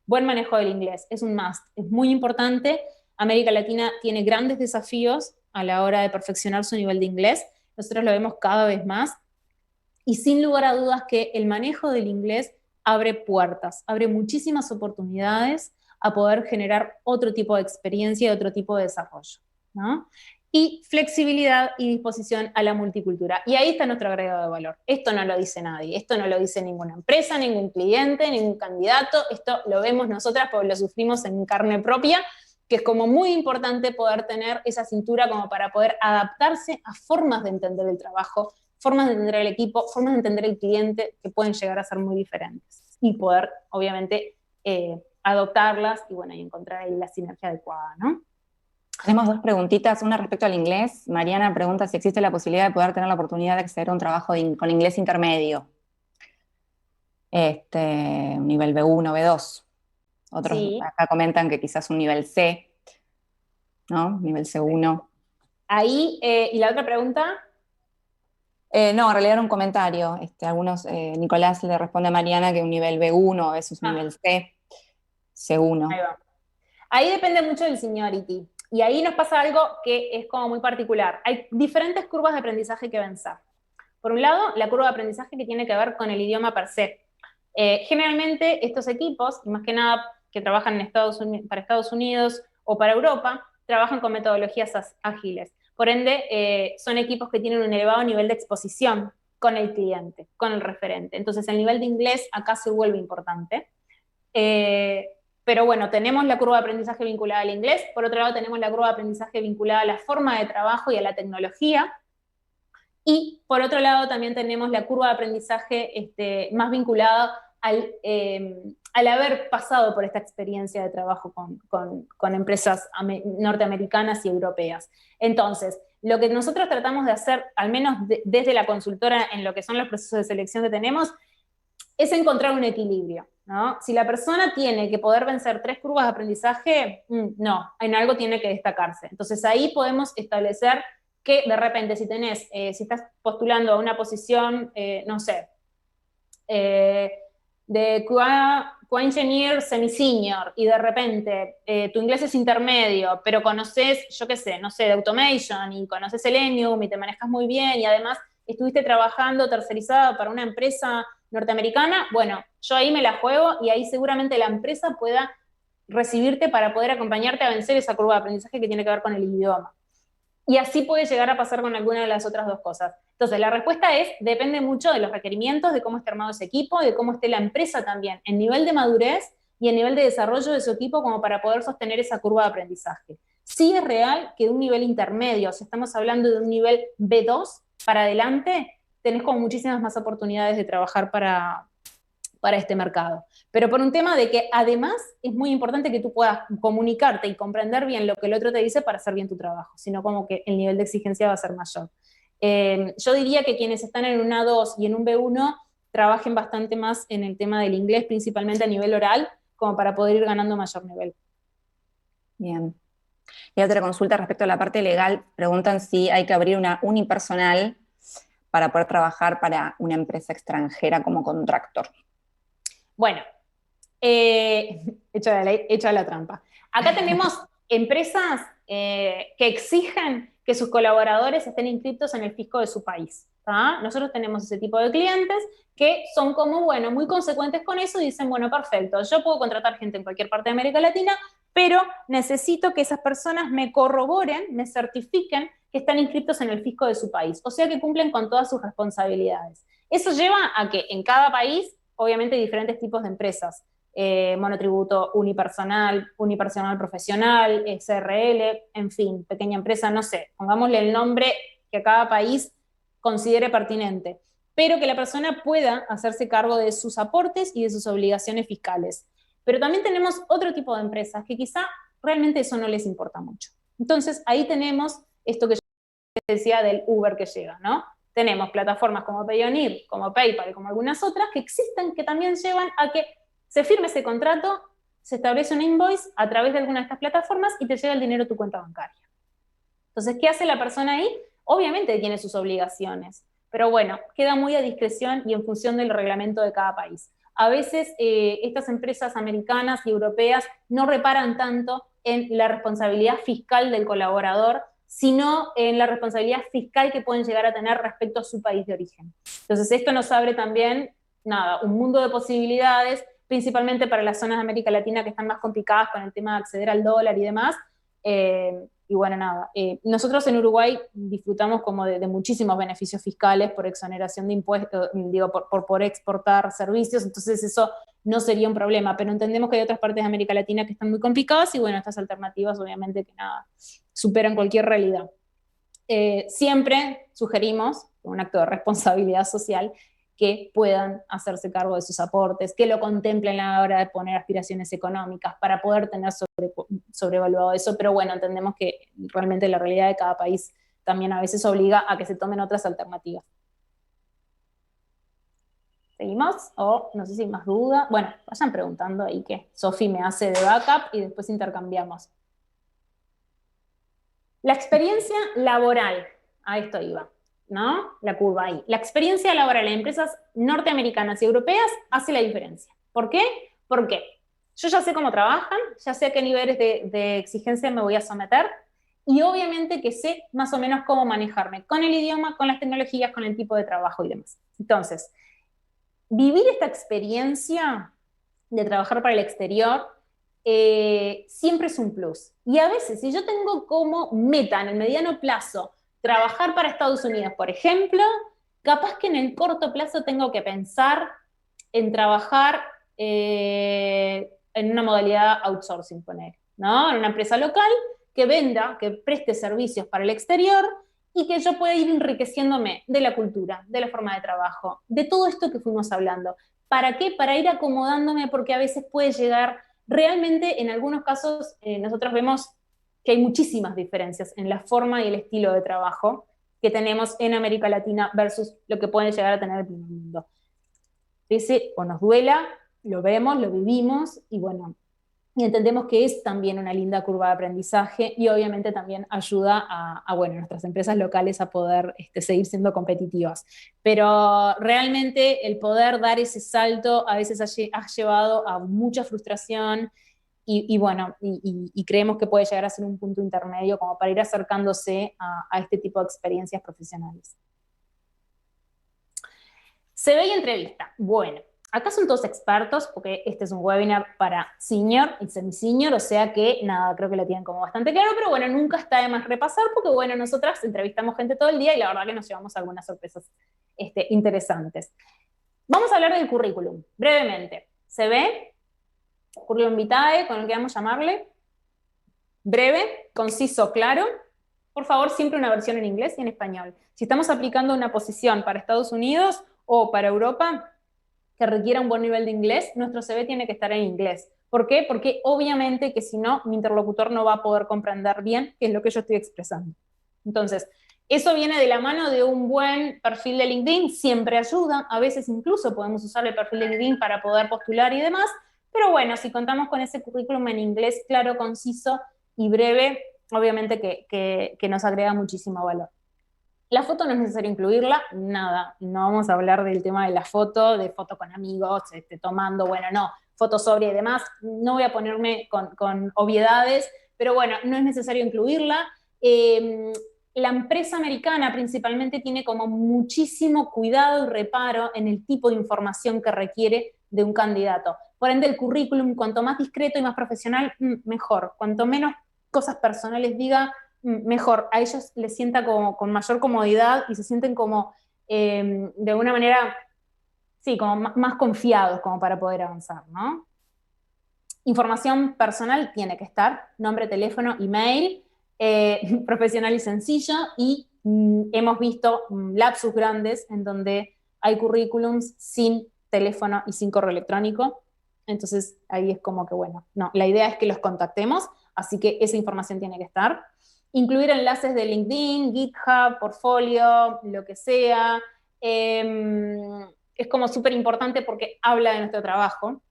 Buen manejo del inglés, es un must, es muy importante. América Latina tiene grandes desafíos a la hora de perfeccionar su nivel de inglés. Nosotros lo vemos cada vez más. Y sin lugar a dudas que el manejo del inglés abre puertas, abre muchísimas oportunidades a poder generar otro tipo de experiencia y otro tipo de desarrollo, ¿no? Y flexibilidad y disposición a la multicultura. Y ahí está nuestro agregado de valor. Esto no lo dice nadie, esto no lo dice ninguna empresa, ningún cliente, ningún candidato, esto lo vemos nosotras porque lo sufrimos en carne propia, que es como muy importante poder tener esa cintura como para poder adaptarse a formas de entender el trabajo, formas de entender el equipo, formas de entender el cliente que pueden llegar a ser muy diferentes y poder, obviamente, adoptarlas y, bueno, y encontrar ahí la sinergia adecuada, ¿no? Tenemos dos preguntitas, una respecto al inglés. Mariana pregunta si existe la posibilidad de poder tener la oportunidad de acceder a un trabajo con inglés intermedio. Un nivel B1, B2. Otros Sí. acá comentan que quizás un nivel C, ¿no? Nivel C1. Ahí, ¿y la otra pregunta? No, en realidad era un comentario. Nicolás le responde a Mariana que un nivel B1 versus Ah, nivel C, ahí C1. va. Ahí depende mucho del seniority. Y ahí nos pasa algo que es como muy particular. Hay diferentes curvas de aprendizaje que vencer. Por un lado, la curva de aprendizaje que tiene que ver con el idioma per se. Generalmente estos equipos, y más que nada que trabajan para Estados Unidos o para Europa, trabajan con metodologías ágiles. Por ende, son equipos que tienen un elevado nivel de exposición con el cliente, con el referente. Entonces, el nivel de inglés acá se vuelve importante. Pero bueno, tenemos la curva de aprendizaje vinculada al inglés, por otro lado tenemos la curva de aprendizaje vinculada a la forma de trabajo y a la tecnología, y por otro lado también tenemos la curva de aprendizaje más vinculada al haber pasado por esta experiencia de trabajo con empresas norteamericanas y europeas. Entonces, lo que nosotros tratamos de hacer, al menos desde la consultora en lo que son los procesos de selección que tenemos, es encontrar un equilibrio, ¿no? Si la persona tiene que poder vencer 3 curvas de aprendizaje, no, en algo tiene que destacarse. Entonces ahí podemos establecer que de repente si estás postulando a una posición, no sé, de QA Engineer semi-senior y de repente tu inglés es intermedio, pero conoces, yo qué sé, no sé, de automation y conoces Selenium y te manejas muy bien y además estuviste trabajando tercerizado para una empresa norteamericana, bueno, yo ahí me la juego y ahí seguramente la empresa pueda recibirte para poder acompañarte a vencer esa curva de aprendizaje que tiene que ver con el idioma. Y así puede llegar a pasar con alguna de las otras dos cosas. Entonces, la respuesta es, depende mucho de los requerimientos, de cómo esté armado ese equipo, de cómo esté la empresa también, el nivel de madurez y el nivel de desarrollo de su equipo como para poder sostener esa curva de aprendizaje. Sí es real que de un nivel intermedio, si estamos hablando de un nivel B2 para adelante, tenés como muchísimas más oportunidades de trabajar para este mercado. Pero por un tema de que además es muy importante que tú puedas comunicarte y comprender bien lo que el otro te dice para hacer bien tu trabajo, sino como que el nivel de exigencia va a ser mayor. Yo diría que quienes están en un A2 y en un B1 trabajen bastante más en el tema del inglés, principalmente a nivel oral, como para poder ir ganando mayor nivel. Bien. Y otra consulta respecto a la parte legal, preguntan si hay que abrir una unipersonal para poder trabajar para una empresa extranjera como contractor. Bueno, hecha la trampa. Acá tenemos empresas que exigen que sus colaboradores estén inscritos en el fisco de su país. ¿tá? Nosotros tenemos ese tipo de clientes que son como, bueno, muy consecuentes con eso y dicen, bueno, perfecto, yo puedo contratar gente en cualquier parte de América Latina, pero necesito que esas personas me corroboren, me certifiquen que están inscritos en el fisco de su país, o sea que cumplen con todas sus responsabilidades. Eso lleva a que en cada país, obviamente, hay diferentes tipos de empresas. Monotributo unipersonal profesional, SRL, en fin, pequeña empresa, no sé, pongámosle el nombre que cada país considere pertinente, pero que la persona pueda hacerse cargo de sus aportes y de sus obligaciones fiscales. Pero también tenemos otro tipo de empresas que quizá realmente eso no les importa mucho. Entonces ahí tenemos esto que yo decía del Uber que llega, ¿no? Tenemos plataformas como Payoneer, como PayPal, como algunas otras que existen que también llevan a que se firme ese contrato, se establece un invoice a través de alguna de estas plataformas y te llega el dinero a tu cuenta bancaria. Entonces, ¿qué hace la persona ahí? Obviamente tiene sus obligaciones, pero bueno, queda muy a discreción y en función del reglamento de cada país. A veces estas empresas americanas y europeas no reparan tanto en la responsabilidad fiscal del colaborador, sino en la responsabilidad fiscal que pueden llegar a tener respecto a su país de origen. Entonces, esto nos abre también, nada, un mundo de posibilidades, principalmente para las zonas de América Latina que están más complicadas con el tema de acceder al dólar y demás. Y bueno, nada, nosotros en Uruguay disfrutamos como de muchísimos beneficios fiscales por exoneración de impuestos, digo, por exportar servicios, entonces eso no sería un problema, pero entendemos que hay otras partes de América Latina que están muy complicadas y bueno, estas alternativas obviamente que nada, superan cualquier realidad. Siempre sugerimos, un acto de responsabilidad social, que puedan hacerse cargo de sus aportes, que lo contemplen a la hora de poner aspiraciones económicas para poder tener sobrevaluado eso, pero bueno, entendemos que realmente la realidad de cada país también a veces obliga a que se tomen otras alternativas. ¿Seguimos? O no sé si hay más duda. Bueno, vayan preguntando ahí que Sofi me hace de backup y después intercambiamos. La experiencia laboral, a esto iba. ¿no? La curva ahí. La experiencia laboral en empresas norteamericanas y europeas hace la diferencia. ¿Por qué? Porque yo ya sé cómo trabajan, ya sé a qué niveles de exigencia me voy a someter, y obviamente que sé más o menos cómo manejarme con el idioma, con las tecnologías, con el tipo de trabajo y demás. Entonces, vivir esta experiencia de trabajar para el exterior siempre es un plus. Y a veces, si yo tengo como meta en el mediano plazo trabajar para Estados Unidos, por ejemplo, capaz que en el corto plazo tengo que pensar en trabajar en una modalidad outsourcing, poner, ¿no? En una empresa local que venda, que preste servicios para el exterior y que yo pueda ir enriqueciéndome de la cultura, de la forma de trabajo, de todo esto que fuimos hablando. ¿Para qué? Para ir acomodándome, porque a veces puede llegar, realmente en algunos casos nosotros vemos que hay muchísimas diferencias en la forma y el estilo de trabajo que tenemos en América Latina versus lo que puede llegar a tener el primer mundo. Pese o nos duela, lo vemos, lo vivimos y bueno, y entendemos que es también una linda curva de aprendizaje y obviamente también ayuda a bueno, nuestras empresas locales a poder seguir siendo competitivas. Pero realmente el poder dar ese salto a veces ha llevado a mucha frustración bueno, y creemos que puede llegar a ser un punto intermedio como para ir acercándose a este tipo de experiencias profesionales. CV y entrevista. Bueno, acá son todos expertos, porque este es un webinar para senior y semi-senior, o sea que nada, creo que lo tienen como bastante claro, pero bueno, nunca está de más repasar, porque bueno, nosotras entrevistamos gente todo el día y la verdad que nos llevamos algunas sorpresas interesantes. Vamos a hablar del currículum, brevemente. CV, currículum vitae, con el que vamos a llamarle, breve, conciso, claro. Por favor, siempre una versión en inglés y en español. Si estamos aplicando una posición para Estados Unidos o para Europa que requiera un buen nivel de inglés, nuestro CV tiene que estar en inglés. ¿Por qué? Porque obviamente que si no, mi interlocutor no va a poder comprender bien qué es lo que yo estoy expresando. Entonces, eso viene de la mano de un buen perfil de LinkedIn, siempre ayuda, a veces incluso podemos usar el perfil de LinkedIn para poder postular y demás, pero bueno, si contamos con ese currículum en inglés claro, conciso y breve, obviamente que nos agrega muchísimo valor. La foto no es necesario incluirla, nada, no vamos a hablar del tema de la foto, de foto con amigos, tomando, bueno, no, foto sobria y demás, no voy a ponerme con obviedades, pero bueno, no es necesario incluirla. La empresa americana principalmente tiene como muchísimo cuidado y reparo en el tipo de información que requiere de un candidato. Por ende, el currículum, cuanto más discreto y más profesional, mejor. Cuanto menos cosas personales diga, mejor, a ellos les sienta como con mayor comodidad y se sienten como de alguna manera, sí, como más confiados como para poder avanzar, ¿no? Información personal tiene que estar, nombre, teléfono, email, profesional y sencillo, y hemos visto lapsus grandes en donde hay currículums sin teléfono y sin correo electrónico, entonces ahí es como que bueno, no, la idea es que los contactemos, así que esa información tiene que estar. Incluir enlaces de LinkedIn, GitHub, portfolio, lo que sea. Es como súper importante porque habla de nuestro trabajo.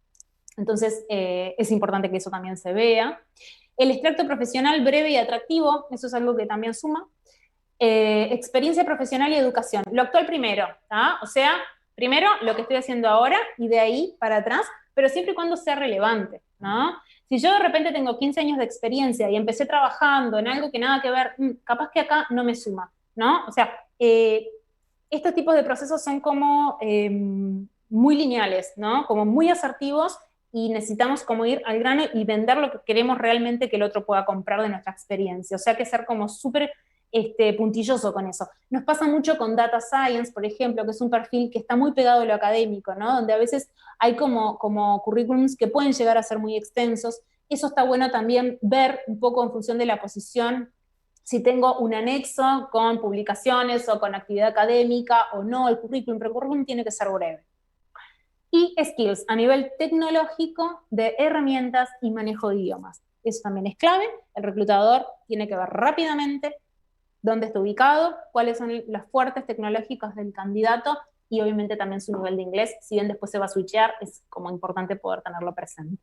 Entonces, es importante que eso también se vea. El extracto profesional breve y atractivo, eso es algo que también suma. Experiencia profesional y educación. Lo actual primero, ¿tá? O sea, primero lo que estoy haciendo ahora y de ahí para atrás, pero siempre y cuando sea relevante, ¿no? Si yo de repente tengo 15 años de experiencia y empecé trabajando en algo que nada que ver, capaz que acá no me suma, ¿no? O sea, estos tipos de procesos son como muy lineales, ¿no? Como muy asertivos y necesitamos como ir al grano y vender lo que queremos realmente que el otro pueda comprar de nuestra experiencia. O sea, que ser como súper puntilloso con eso. Nos pasa mucho con Data Science, por ejemplo, que es un perfil que está muy pegado a lo académico, ¿no? Donde a veces hay como currículums que pueden llegar a ser muy extensos. Eso está bueno también ver un poco en función de la posición, si tengo un anexo con publicaciones o con actividad académica o no, el currículum, pero el currículum tiene que ser breve. Y skills a nivel tecnológico de herramientas y manejo de idiomas. Eso también es clave. El reclutador tiene que ver rápidamente dónde está ubicado, cuáles son los fuertes tecnológicos del candidato y obviamente también su nivel de inglés. Si bien después se va a switchear, es como importante poder tenerlo presente.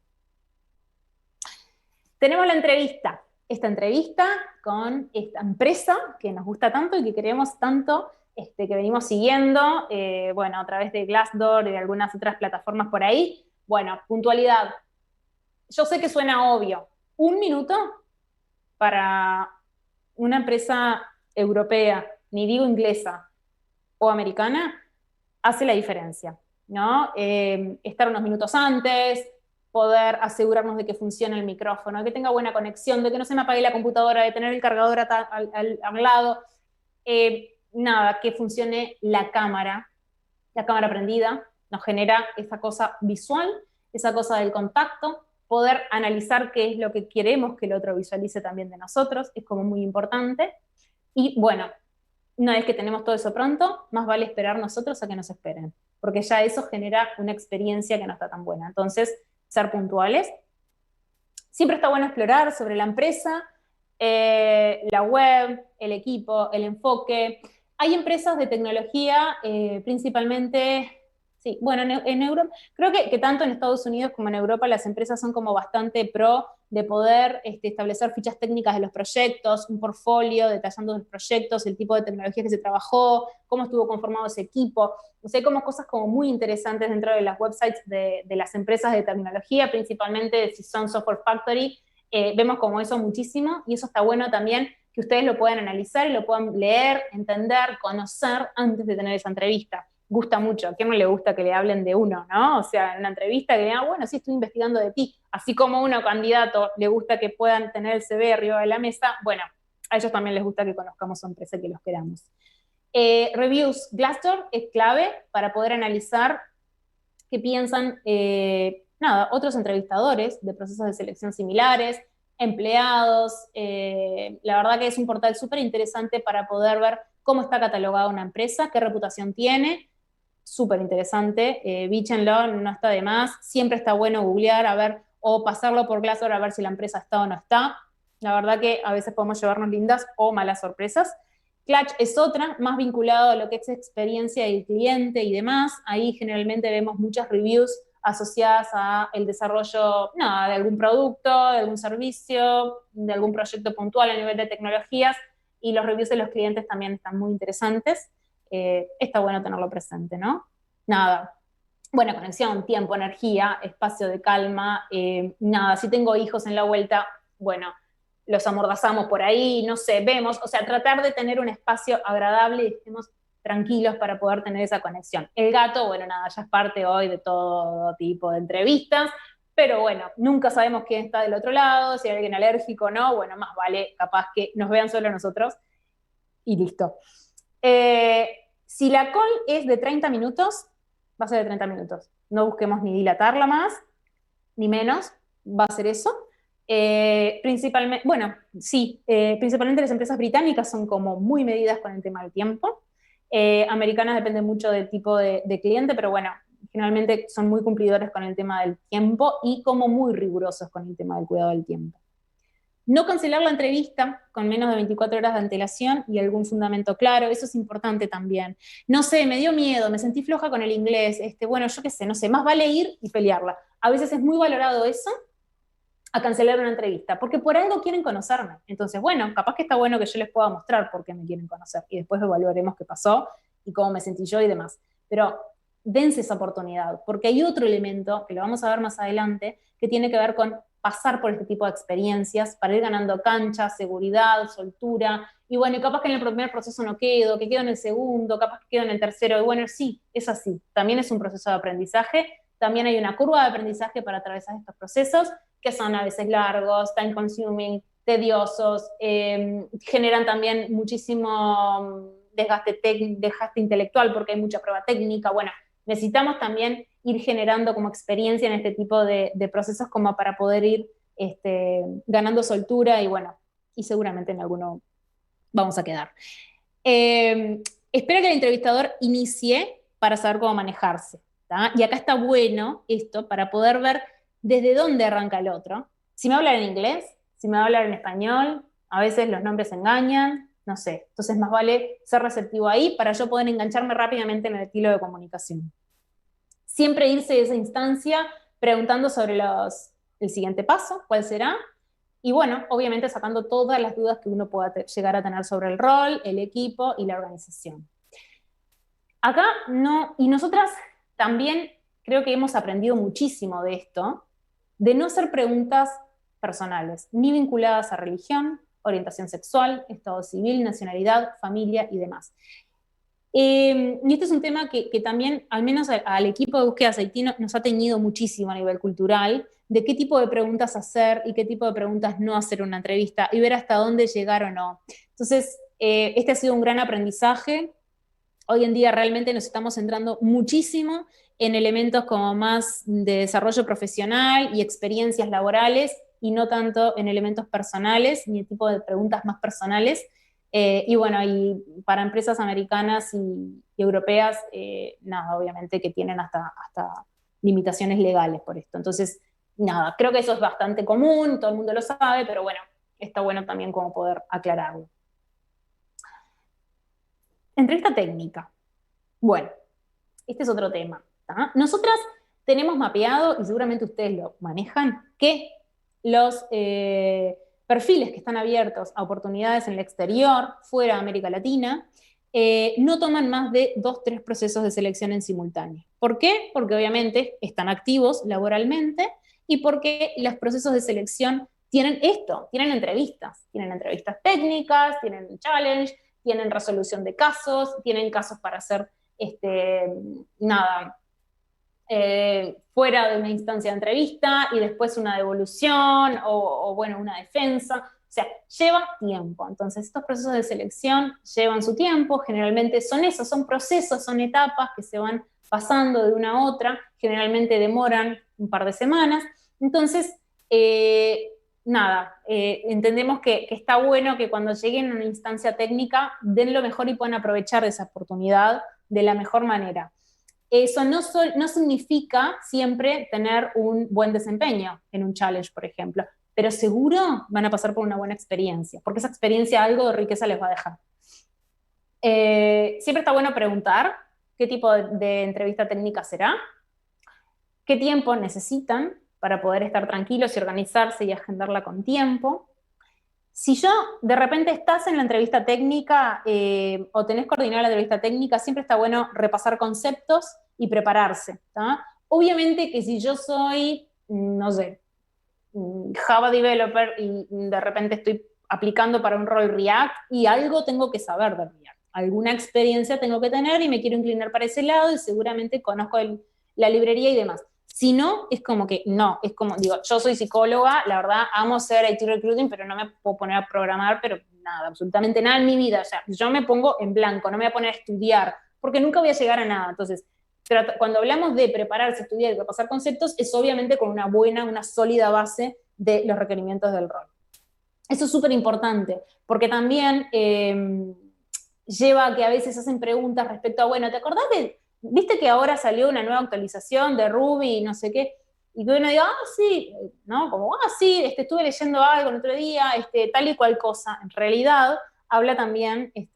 Tenemos la entrevista. Esta entrevista con esta empresa que nos gusta tanto y que queremos tanto que venimos siguiendo, bueno, a través de Glassdoor y de algunas otras plataformas por ahí. Bueno, puntualidad. Yo sé que suena obvio. 1 minuto para una empresa europea, ni digo inglesa o americana, hace la diferencia, ¿no? Estar unos minutos antes, poder asegurarnos de que funcione el micrófono, de que tenga buena conexión, de que no se me apague la computadora, de tener el cargador al lado, nada, que funcione la cámara prendida, nos genera esa cosa visual, esa cosa del contacto, poder analizar qué es lo que queremos que el otro visualice también de nosotros, es como muy importante. Y bueno, una vez que tenemos todo eso pronto, más vale esperar nosotros a que nos esperen, porque ya eso genera una experiencia que no está tan buena. Entonces, ser puntuales. Siempre está bueno explorar sobre la empresa, la web, el equipo, el enfoque. Hay empresas de tecnología, principalmente, sí, bueno, en Europa, creo que tanto en Estados Unidos como en Europa las empresas son como bastante pro de poder establecer fichas técnicas de los proyectos, un portfolio detallando los proyectos, el tipo de tecnología que se trabajó, cómo estuvo conformado ese equipo. O sea, hay como cosas como muy interesantes dentro de las websites de las empresas de tecnología, principalmente si son Software Factory, vemos como eso muchísimo, y eso está bueno también que ustedes lo puedan analizar y lo puedan leer, entender, conocer antes de tener esa entrevista. Gusta mucho, ¿a quién no le gusta que le hablen de uno, no? O sea, en una entrevista que digan, bueno, sí, estoy investigando de ti, así como a uno candidato le gusta que puedan tener el CV arriba de la mesa, bueno, a ellos también les gusta que conozcamos a una empresa que los queramos. Reviews, Glassdoor es clave para poder analizar qué piensan otros entrevistadores de procesos de selección similares, empleados. La verdad que es un portal súper interesante para poder ver cómo está catalogada una empresa, qué reputación tiene. Súper interesante. Bichenlo no está de más. Siempre está bueno googlear, a ver, o pasarlo por Glassdoor a ver si la empresa está o no está. La verdad que a veces podemos llevarnos lindas o malas sorpresas. Clutch es otra, más vinculado a lo que es experiencia del cliente y demás. Ahí generalmente vemos muchas reviews asociadas a el desarrollo de algún producto, de algún servicio, de algún proyecto puntual a nivel de tecnologías, y los reviews de los clientes también están muy interesantes. Está bueno tenerlo presente, ¿no? Nada, buena conexión, tiempo, energía, espacio de calma, si tengo hijos en la vuelta, bueno, los amordazamos por ahí, no sé, vemos, o sea, tratar de tener un espacio agradable y estemos tranquilos para poder tener esa conexión. El gato, bueno, nada, ya es parte hoy de todo tipo de entrevistas, pero bueno, nunca sabemos quién está del otro lado, si hay alguien alérgico o no, bueno, más vale capaz que nos vean solo nosotros y listo. Si la call es de 30 minutos, va a ser de 30 minutos. No busquemos ni dilatarla más, ni menos, va a ser eso. Principalmente las empresas británicas son como muy medidas con el tema del tiempo. Americanas depende mucho del tipo de cliente, pero bueno, generalmente son muy cumplidores con el tema del tiempo y como muy rigurosos con el tema del cuidado del tiempo. No cancelar la entrevista con menos de 24 horas de antelación y algún fundamento claro, eso es importante también. No sé, me dio miedo, me sentí floja con el inglés, bueno, yo qué sé, no sé, más vale ir y pelearla. A veces es muy valorado eso a cancelar una entrevista, porque por algo quieren conocerme. Entonces, bueno, capaz que está bueno que yo les pueda mostrar por qué me quieren conocer y después evaluaremos qué pasó y cómo me sentí yo y demás. Pero dense esa oportunidad, porque hay otro elemento, que lo vamos a ver más adelante, que tiene que ver con pasar por este tipo de experiencias para ir ganando cancha, seguridad, soltura, y bueno, y capaz que en el primer proceso no quedo, que quedo en el segundo, capaz que quedo en el tercero, y bueno, sí, es así, también es un proceso de aprendizaje, también hay una curva de aprendizaje para atravesar estos procesos, que son a veces largos, time consuming, tediosos, generan también muchísimo desgaste intelectual porque hay mucha prueba técnica, bueno, necesitamos también ir generando como experiencia en este tipo de procesos como para poder ir ganando soltura y bueno, y seguramente en alguno vamos a quedar. Espero que el entrevistador inicie para saber cómo manejarse, ¿tá? Y acá está bueno esto para poder ver desde dónde arranca el otro. Si me habla en inglés, si me va a hablar en español, a veces los nombres engañan, no sé. Entonces más vale ser receptivo ahí para yo poder engancharme rápidamente en el estilo de comunicación. Siempre irse de esa instancia preguntando sobre el siguiente paso, cuál será, y bueno, obviamente sacando todas las dudas que uno pueda llegar a tener sobre el rol, el equipo y la organización. Acá no, y nosotras también creo que hemos aprendido muchísimo de esto, de no hacer preguntas personales, ni vinculadas a religión, orientación sexual, estado civil, nacionalidad, familia y demás. Y este es un tema que también, al menos al equipo de búsqueda Haití, nos ha teñido muchísimo a nivel cultural, de qué tipo de preguntas hacer y qué tipo de preguntas no hacer en una entrevista, y ver hasta dónde llegar o no. Entonces, este ha sido un gran aprendizaje. Hoy en día realmente nos estamos centrando muchísimo en elementos como más de desarrollo profesional y experiencias laborales, y no tanto en elementos personales, ni el tipo de preguntas más personales. Y bueno, y para empresas americanas y europeas, nada, obviamente que tienen hasta limitaciones legales por esto. Entonces, nada, creo que eso es bastante común, todo el mundo lo sabe, pero bueno, está bueno también como poder aclararlo. Entrevista técnica. Bueno, este es otro tema. ¿tá? Nosotras tenemos mapeado, y seguramente ustedes lo manejan, que los perfiles que están abiertos a oportunidades en el exterior, fuera de América Latina, no toman más de 2-3 procesos de selección en simultáneo. ¿Por qué? Porque obviamente están activos laboralmente y porque los procesos de selección tienen esto, tienen entrevistas técnicas, tienen un challenge, tienen resolución de casos, tienen casos para hacer fuera de una instancia de entrevista y después una devolución o bueno, una defensa. O sea, lleva tiempo. Entonces, estos procesos de selección llevan su tiempo. Generalmente son esos, son procesos, son etapas que se van pasando de una a otra. Generalmente demoran un par de semanas. Entonces, entendemos que está bueno que cuando lleguen a una instancia técnica den lo mejor y puedan aprovechar de esa oportunidad de la mejor manera. Eso no significa siempre tener un buen desempeño en un challenge, por ejemplo, pero seguro van a pasar por una buena experiencia, porque esa experiencia algo de riqueza les va a dejar. Siempre está bueno preguntar qué tipo de entrevista técnica será, qué tiempo necesitan para poder estar tranquilos y organizarse y agendarla con tiempo. Si de repente estás en la entrevista técnica o tenés coordinada la entrevista técnica, siempre está bueno repasar conceptos y prepararse. ¿tá? Obviamente que si yo soy, no sé, Java developer y de repente estoy aplicando para un rol React y algo tengo que saber de React. Alguna experiencia tengo que tener y me quiero inclinar para ese lado y seguramente conozco la librería y demás. Si no, es como que no, es como, digo, yo soy psicóloga, la verdad, amo ser IT recruiting, pero no me puedo poner a programar, pero nada, absolutamente nada en mi vida. O sea, yo me pongo en blanco, no me voy a poner a estudiar, porque nunca voy a llegar a nada. Entonces, cuando hablamos de prepararse, estudiar y repasar conceptos, es obviamente con una sólida base de los requerimientos del rol. Eso es súper importante, porque también lleva a que a veces hacen preguntas respecto a, bueno, ¿te acordás viste que ahora salió una nueva actualización de Ruby y no sé qué? Y que uno diga, sí, ¿no? Como, sí, estuve leyendo algo el otro día, tal y cual cosa. En realidad, habla también de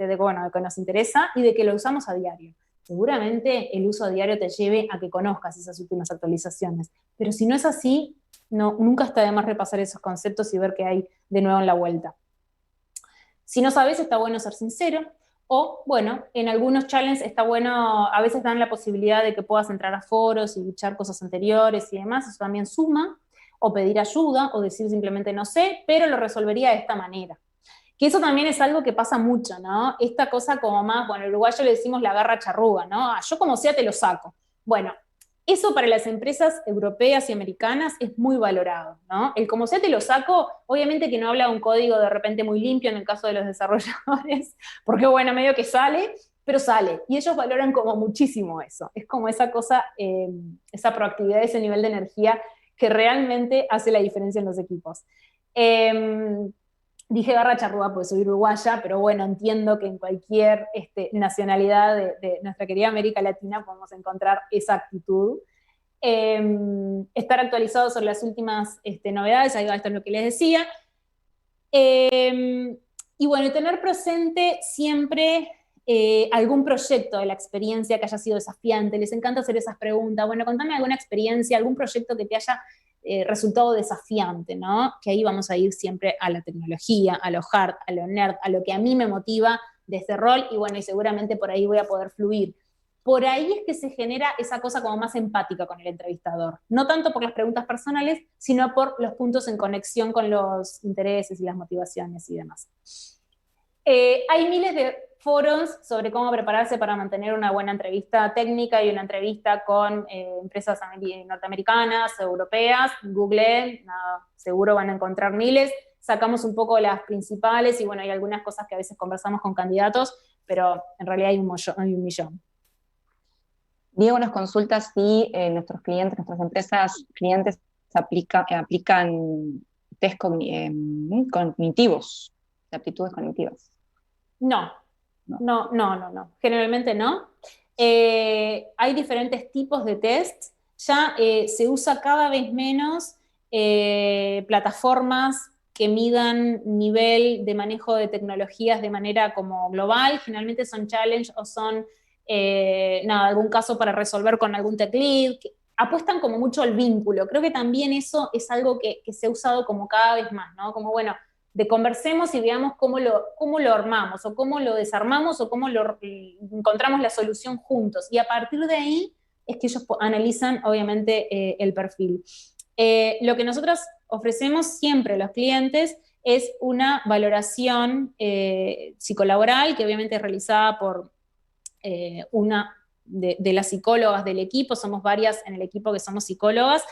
que nos interesa y de que lo usamos a diario. Seguramente el uso a diario te lleve a que conozcas esas últimas actualizaciones. Pero si no es así, nunca está de más repasar esos conceptos y ver qué hay de nuevo en la vuelta. Si no sabes, está bueno ser sincero. O, bueno, en algunos challenges está bueno, a veces dan la posibilidad de que puedas entrar a foros y luchar cosas anteriores y demás, eso también suma, o pedir ayuda, o decir simplemente no sé, pero lo resolvería de esta manera. Que eso también es algo que pasa mucho, ¿no? Esta cosa como más, bueno, en uruguayo le decimos la garra charruga, ¿no? Yo como sea te lo saco. Bueno, eso para las empresas europeas y americanas es muy valorado, ¿no? El como sea te lo saco, obviamente que no habla de un código de repente muy limpio en el caso de los desarrolladores, porque bueno, medio que sale, pero sale. Y ellos valoran como muchísimo eso. Es como esa cosa, esa proactividad, ese nivel de energía que realmente hace la diferencia en los equipos. Dije garra charrúa porque soy uruguaya, pero bueno, entiendo que en cualquier nacionalidad de nuestra querida América Latina podemos encontrar esa actitud. Estar actualizados sobre las últimas novedades, ahí va, esto es lo que les decía. Y bueno, y tener presente siempre algún proyecto de la experiencia que haya sido desafiante. Les encanta hacer esas preguntas. Bueno, contame alguna experiencia, algún proyecto que te haya resultado desafiante, ¿no? Que ahí vamos a ir siempre a la tecnología, a lo hard, a lo nerd, a lo que a mí me motiva de este rol, y bueno, y seguramente por ahí voy a poder fluir. por ahí es que se genera esa cosa como más empática con el entrevistador. No tanto por las preguntas personales, sino por los puntos en conexión con los intereses y las motivaciones y demás. Hay miles de foros sobre cómo prepararse para mantener una buena entrevista técnica y una entrevista con empresas norteamericanas, europeas. Google, nada, seguro van a encontrar miles. Sacamos un poco las principales y bueno, hay algunas cosas que a veces conversamos con candidatos, pero en realidad hay un millón. Diego nos consulta si nuestros clientes, nuestras empresas, clientes aplican test cognitivos, de aptitudes cognitivas. No. Generalmente no. Hay diferentes tipos de test. Ya se usa cada vez menos plataformas que midan nivel de manejo de tecnologías de manera como global. Generalmente son challenge o son algún caso para resolver con algún tech lead. Apuestan como mucho al vínculo. Creo que también eso es algo que se ha usado como cada vez más, ¿no? Como, bueno, de conversemos y veamos cómo lo armamos, o cómo lo desarmamos, o cómo encontramos la solución juntos. Y a partir de ahí es que ellos analizan, obviamente, el perfil. Lo que nosotros ofrecemos siempre a los clientes es una valoración psicolaboral, que obviamente es realizada por una de las psicólogas del equipo. Somos varias en el equipo que somos psicólogas.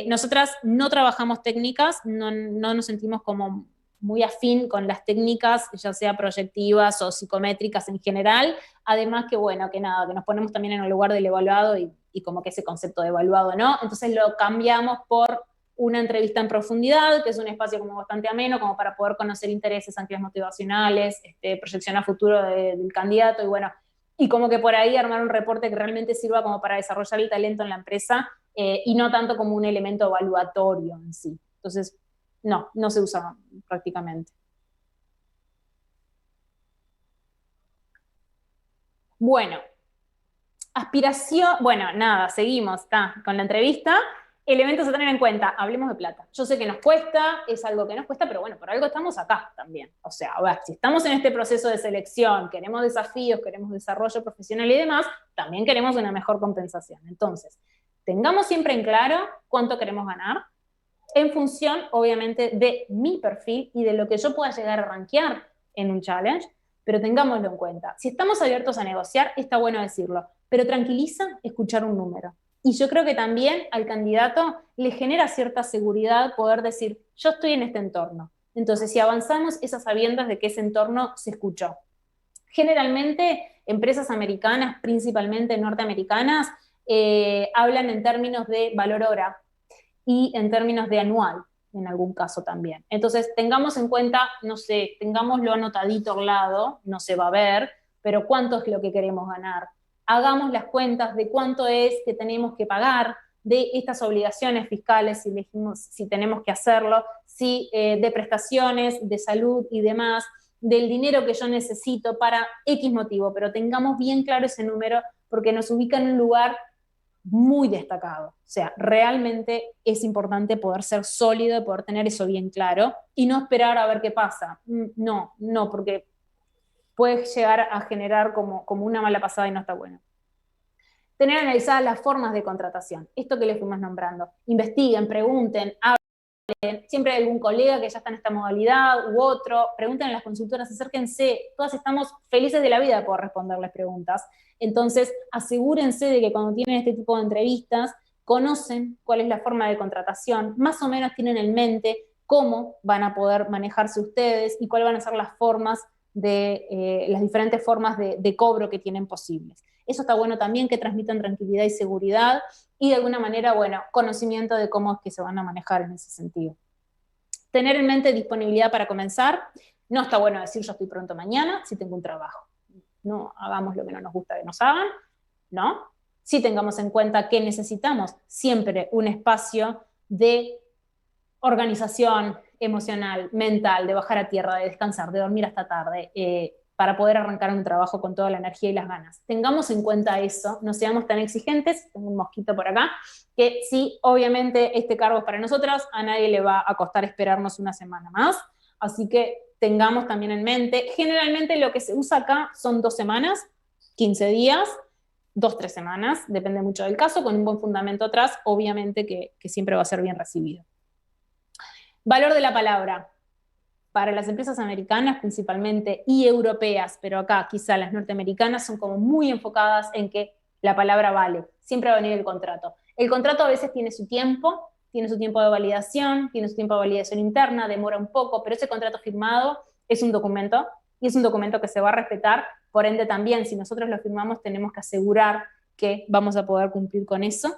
Nosotras no trabajamos técnicas, no nos sentimos como muy afín con las técnicas, ya sea proyectivas o psicométricas en general, además que bueno, que nos ponemos también en el lugar del evaluado y como que ese concepto de evaluado, ¿no? Entonces lo cambiamos por una entrevista en profundidad, que es un espacio como bastante ameno, como para poder conocer intereses, anclas motivacionales, proyección a futuro del candidato, y bueno, y como que por ahí armar un reporte que realmente sirva como para desarrollar el talento en la empresa, y no tanto como un elemento evaluatorio en sí. Entonces, no se usa prácticamente. Bueno, seguimos con la entrevista. Elementos a tener en cuenta, hablemos de plata. Yo sé que nos cuesta, es algo que nos cuesta, pero bueno, por algo estamos acá también. O sea, a ver, si estamos en este proceso de selección, queremos desafíos, queremos desarrollo profesional y demás, también queremos una mejor compensación. Entonces, tengamos siempre en claro cuánto queremos ganar, en función, obviamente, de mi perfil y de lo que yo pueda llegar a rankear en un challenge, pero tengámoslo en cuenta. Si estamos abiertos a negociar, está bueno decirlo, pero tranquiliza escuchar un número. Y yo creo que también al candidato le genera cierta seguridad poder decir, yo estoy en este entorno. Entonces, si avanzamos, es a sabiendas de que ese entorno se escuchó. Generalmente, empresas americanas, principalmente norteamericanas, hablan en términos de valor hora y en términos de anual, en algún caso también. Entonces, tengamos en cuenta, no sé, tengámoslo anotadito al lado, no se va a ver, pero cuánto es lo que queremos ganar. Hagamos las cuentas de cuánto es que tenemos que pagar, de estas obligaciones fiscales, si tenemos que hacerlo, de prestaciones, de salud y demás, del dinero que yo necesito para X motivo, pero tengamos bien claro ese número porque nos ubica en un lugar muy destacado. O sea, realmente es importante poder ser sólido, poder tener eso bien claro y no esperar a ver qué pasa. No, porque puede llegar a generar como una mala pasada y no está bueno. Tener analizadas las formas de contratación, esto que les fuimos nombrando. Investiguen, pregunten, hablen. Siempre hay algún colega que ya está en esta modalidad u otro. Pregunten a las consultoras, acérquense. Todas estamos felices de la vida de poder responderles preguntas. Entonces, asegúrense de que cuando tienen este tipo de entrevistas, conocen cuál es la forma de contratación, más o menos tienen en mente cómo van a poder manejarse ustedes y cuáles van a ser las formas las diferentes formas de cobro que tienen posibles. Eso está bueno también, que transmitan tranquilidad y seguridad y de alguna manera, bueno, conocimiento de cómo es que se van a manejar en ese sentido. Tener en mente disponibilidad para comenzar. No está bueno decir yo estoy pronto mañana si tengo un trabajo. No hagamos lo que no nos gusta que nos hagan, ¿no? Sí tengamos en cuenta que necesitamos siempre un espacio de organización emocional, mental, de bajar a tierra, de descansar, de dormir hasta tarde, para poder arrancar un trabajo con toda la energía y las ganas. Tengamos en cuenta eso, no seamos tan exigentes, tengo un mosquito por acá, que sí, obviamente este cargo es para nosotros, a nadie le va a costar esperarnos una semana más, así que tengamos también en mente, generalmente lo que se usa acá son 2 semanas, 15 días, 2, 3 semanas, depende mucho del caso, con un buen fundamento atrás, obviamente que siempre va a ser bien recibido. Valor de la palabra. Para las empresas americanas principalmente y europeas, pero acá quizá las norteamericanas son como muy enfocadas en que la palabra vale, siempre va a venir el contrato. El contrato a veces tiene su tiempo de validación, tiene su tiempo de validación interna, demora un poco, pero ese contrato firmado es un documento y es un documento que se va a respetar, por ende también si nosotros lo firmamos tenemos que asegurar que vamos a poder cumplir con eso.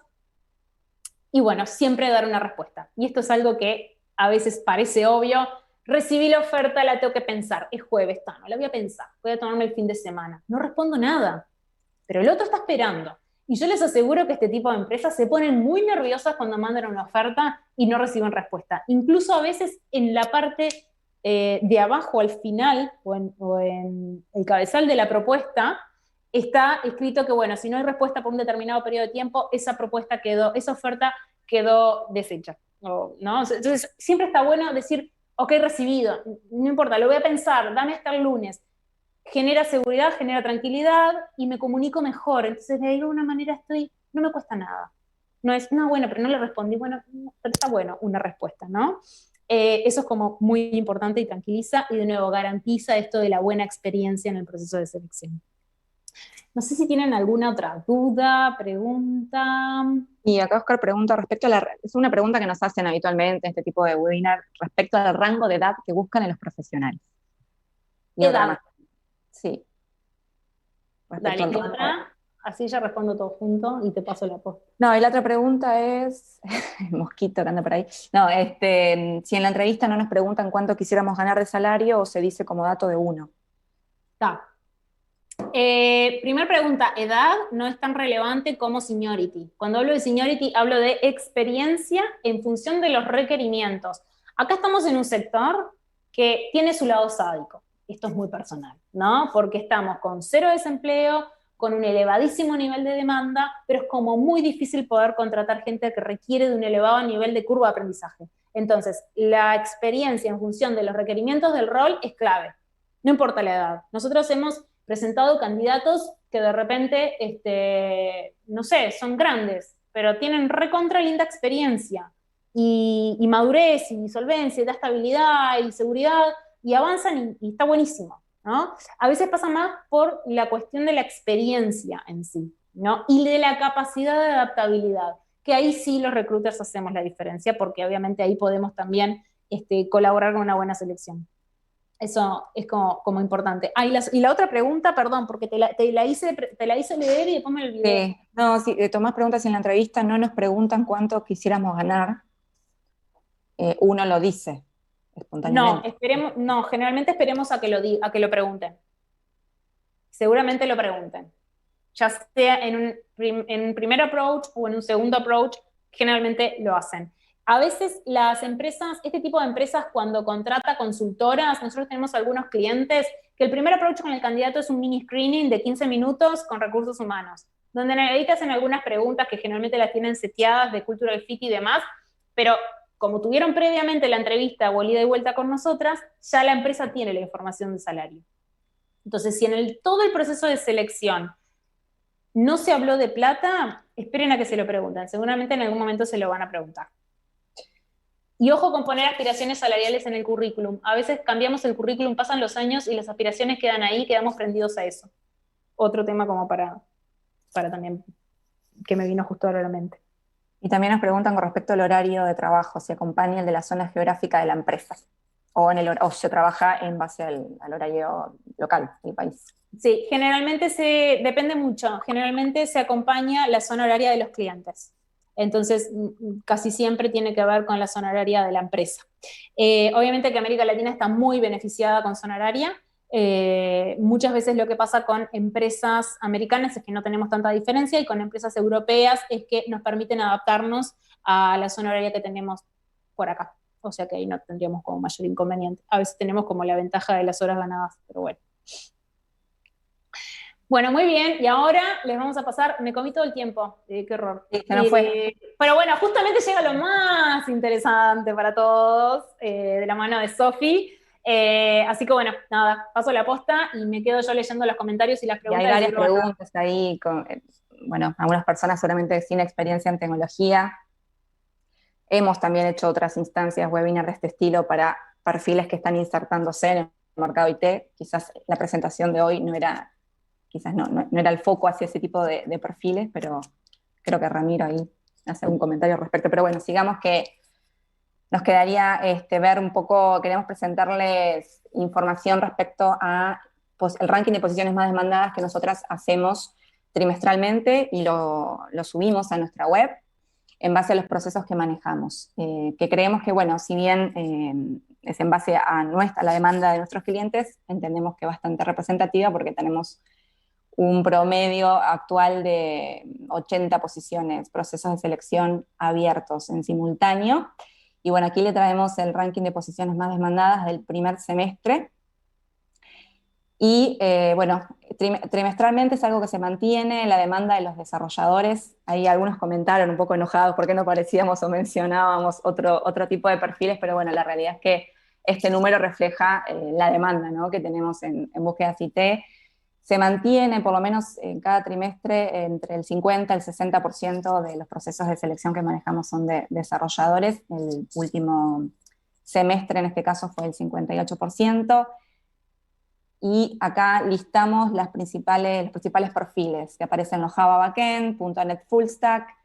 Y bueno, siempre dar una respuesta. Y esto es algo que a veces parece obvio. Recibí la oferta, la tengo que pensar. Es jueves, no la voy a pensar. Voy a tomarme el fin de semana. No respondo nada. Pero el otro está esperando. Y yo les aseguro que este tipo de empresas se ponen muy nerviosas cuando mandan una oferta y no reciben respuesta. Incluso a veces en la parte de abajo, al final, o en el cabezal de la propuesta, está escrito que, bueno, si no hay respuesta por un determinado periodo de tiempo, esa oferta quedó deshecha. ¿No? Entonces, siempre está bueno decir, ok, recibido, no importa, lo voy a pensar, dame hasta el lunes. Genera seguridad, genera tranquilidad y me comunico mejor. Entonces, de alguna manera no me cuesta nada. No es, no, bueno, pero no le respondí, bueno, pero está bueno una respuesta, ¿no? Eso es como muy importante y tranquiliza y de nuevo garantiza esto de la buena experiencia en el proceso de selección. No sé si tienen alguna otra duda, pregunta. Y acá Oscar pregunta respecto a es una pregunta que nos hacen habitualmente en este tipo de webinar, respecto al rango de edad que buscan en los profesionales. Y otra Edad. más. Sí. Dale, y otra, así ya respondo todo junto y te paso la posta. No, y la otra pregunta es, el mosquito que anda por ahí, no, si en la entrevista no nos preguntan cuánto quisiéramos ganar de salario o se dice como dato de uno. Está. Primer pregunta, edad no es tan relevante como seniority. Cuando hablo de seniority, hablo de experiencia en función de los requerimientos. Acá estamos en un sector que tiene su lado sádico. Esto es muy personal, ¿no? Porque estamos con 0 desempleo, con un elevadísimo nivel de demanda, pero es como muy difícil poder contratar gente que requiere de un elevado nivel de curva de aprendizaje. Entonces, la experiencia en función de los requerimientos del rol es clave. No importa la edad. Nosotros hemos presentado candidatos que de repente, no sé, son grandes, pero tienen recontra linda experiencia y madurez y solvencia y da estabilidad y seguridad y avanzan y está buenísimo, ¿no? A veces pasa más por la cuestión de la experiencia en sí, ¿no? Y de la capacidad de adaptabilidad, que ahí sí los recruiters hacemos la diferencia porque obviamente ahí podemos también colaborar con una buena selección. Eso es como importante. Y la otra pregunta, perdón, porque te la hice leer y después me olvidé. No, sí, Tomás pregunta si en la entrevista no nos preguntan cuánto quisiéramos ganar. Uno lo dice espontáneamente. No, generalmente esperemos a que lo pregunten. Seguramente lo pregunten. Ya sea en un primer approach o en un segundo approach, generalmente lo hacen. A veces las empresas, este tipo de empresas cuando contrata consultoras, nosotros tenemos algunos clientes que el primer approach con el candidato es un mini screening de 15 minutos con recursos humanos, donde ahí te hacen algunas preguntas que generalmente las tienen seteadas de cultural fit y demás, pero como tuvieron previamente la entrevista o el ida y vuelta con nosotras, ya la empresa tiene la información de salario. Entonces, si en todo el proceso de selección no se habló de plata, esperen a que se lo pregunten. Seguramente en algún momento se lo van a preguntar. Y ojo con poner aspiraciones salariales en el currículum. A veces cambiamos el currículum, pasan los años y las aspiraciones quedan ahí, quedamos prendidos a eso. Otro tema como para también, que me vino justo ahora a la mente. Y también nos preguntan con respecto al horario de trabajo, si acompaña el de la zona geográfica de la empresa, o se trabaja en base al horario local del país. Sí, generalmente depende mucho. Generalmente se acompaña la zona horaria de los clientes. Entonces, casi siempre tiene que ver con la zona horaria de la empresa. Obviamente que América Latina está muy beneficiada con zona horaria. Muchas veces lo que pasa con empresas americanas es que no tenemos tanta diferencia y con empresas europeas es que nos permiten adaptarnos a la zona horaria que tenemos por acá. O sea que ahí no tendríamos como mayor inconveniente. A veces tenemos como la ventaja de las horas ganadas, pero bueno. Bueno, muy bien, y ahora les vamos a pasar, me comí todo el tiempo, qué horror. Se nos fue. Pero bueno, justamente llega lo más interesante para todos, de la mano de Sofi. Así que bueno, nada, paso la posta y me quedo yo leyendo los comentarios y las Y hay preguntas. varias preguntas ahí, bueno, algunas personas seguramente sin experiencia en tecnología. Hemos también hecho otras instancias, webinar de este estilo para perfiles que están insertándose en el mercado IT. Quizás la presentación de hoy no era, quizás no era el foco hacia ese tipo de perfiles, pero creo que Ramiro ahí hace un comentario al respecto. Pero bueno, sigamos, que nos quedaría ver un poco, queremos presentarles información respecto a el ranking de posiciones más demandadas que nosotras hacemos trimestralmente y lo subimos a nuestra web en base a los procesos que manejamos, que creemos que, bueno, si bien es en base a la demanda de nuestros clientes, entendemos que es bastante representativa porque tenemos un promedio actual de 80 posiciones, procesos de selección abiertos en simultáneo. Y bueno, aquí le traemos el ranking de posiciones más demandadas del primer semestre. Y bueno, trimestralmente es algo que se mantiene, la demanda de los desarrolladores. Ahí algunos comentaron un poco enojados porque no parecíamos o mencionábamos otro tipo de perfiles, pero bueno, la realidad es que este número refleja la demanda, ¿no?, que tenemos en búsquedas IT. Se mantiene por lo menos en cada trimestre entre el 50 y el 60% de los procesos de selección que manejamos son de desarrolladores. El último semestre en este caso fue el 58%. Y acá listamos los principales perfiles que aparecen en los Java Backend, .NET Full Stack,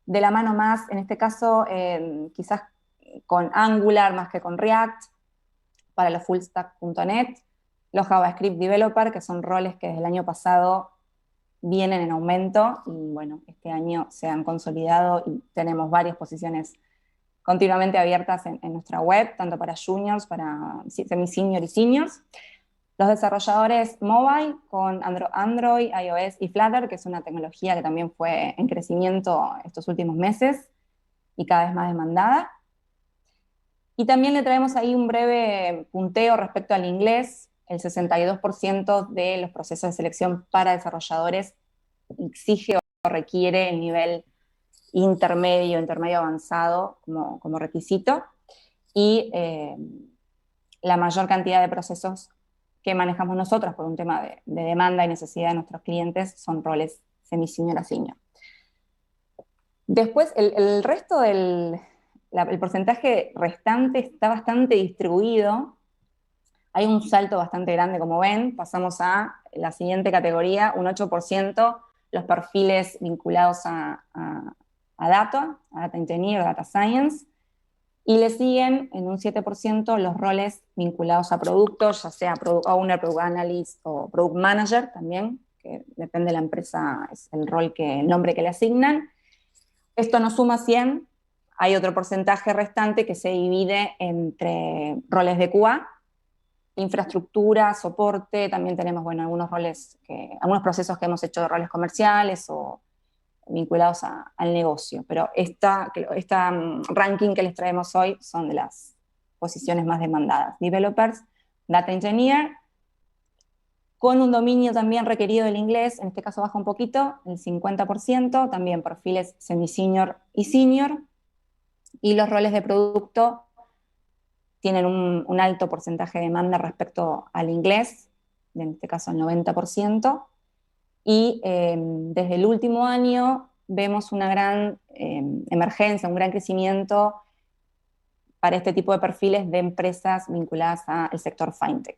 de la mano más, en este caso, quizás con Angular más que con React, para los Full Stack.NET, los JavaScript Developer, que son roles que desde el año pasado vienen en aumento, y bueno, este año se han consolidado y tenemos varias posiciones continuamente abiertas en nuestra web, tanto para juniors, para semi-senior y seniors. Los desarrolladores mobile con Android, iOS y Flutter, que es una tecnología que también fue en crecimiento estos últimos meses y cada vez más demandada. Y también le traemos ahí un breve punteo respecto al inglés. El 62% de los procesos de selección para desarrolladores exige o requiere el nivel intermedio avanzado como requisito. Y la mayor cantidad de procesos que manejamos nosotros por un tema de demanda y necesidad de nuestros clientes son roles semi-senior a senior. Después, el resto el porcentaje restante está bastante distribuido. Hay un salto bastante grande, como ven. Pasamos a la siguiente categoría, un 8%, los perfiles vinculados a data engineer, data science. Y le siguen en un 7% los roles vinculados a productos, ya sea Product Owner, Product Analyst o Product Manager también, que depende de la empresa, es el nombre que le asignan. Esto no suma 100, hay otro porcentaje restante que se divide entre roles de QA, infraestructura, soporte, también tenemos, bueno, algunos procesos que hemos hecho de roles comerciales o vinculados al negocio, pero esta ranking que les traemos hoy son de las posiciones más demandadas. Developers, Data Engineer, con un dominio también requerido del inglés, en este caso baja un poquito, el 50%, también perfiles semi-senior y senior, y los roles de producto tienen un alto porcentaje de demanda respecto al inglés, en este caso el 90%, y desde el último año vemos una gran emergencia, un gran crecimiento para este tipo de perfiles de empresas vinculadas al sector fintech.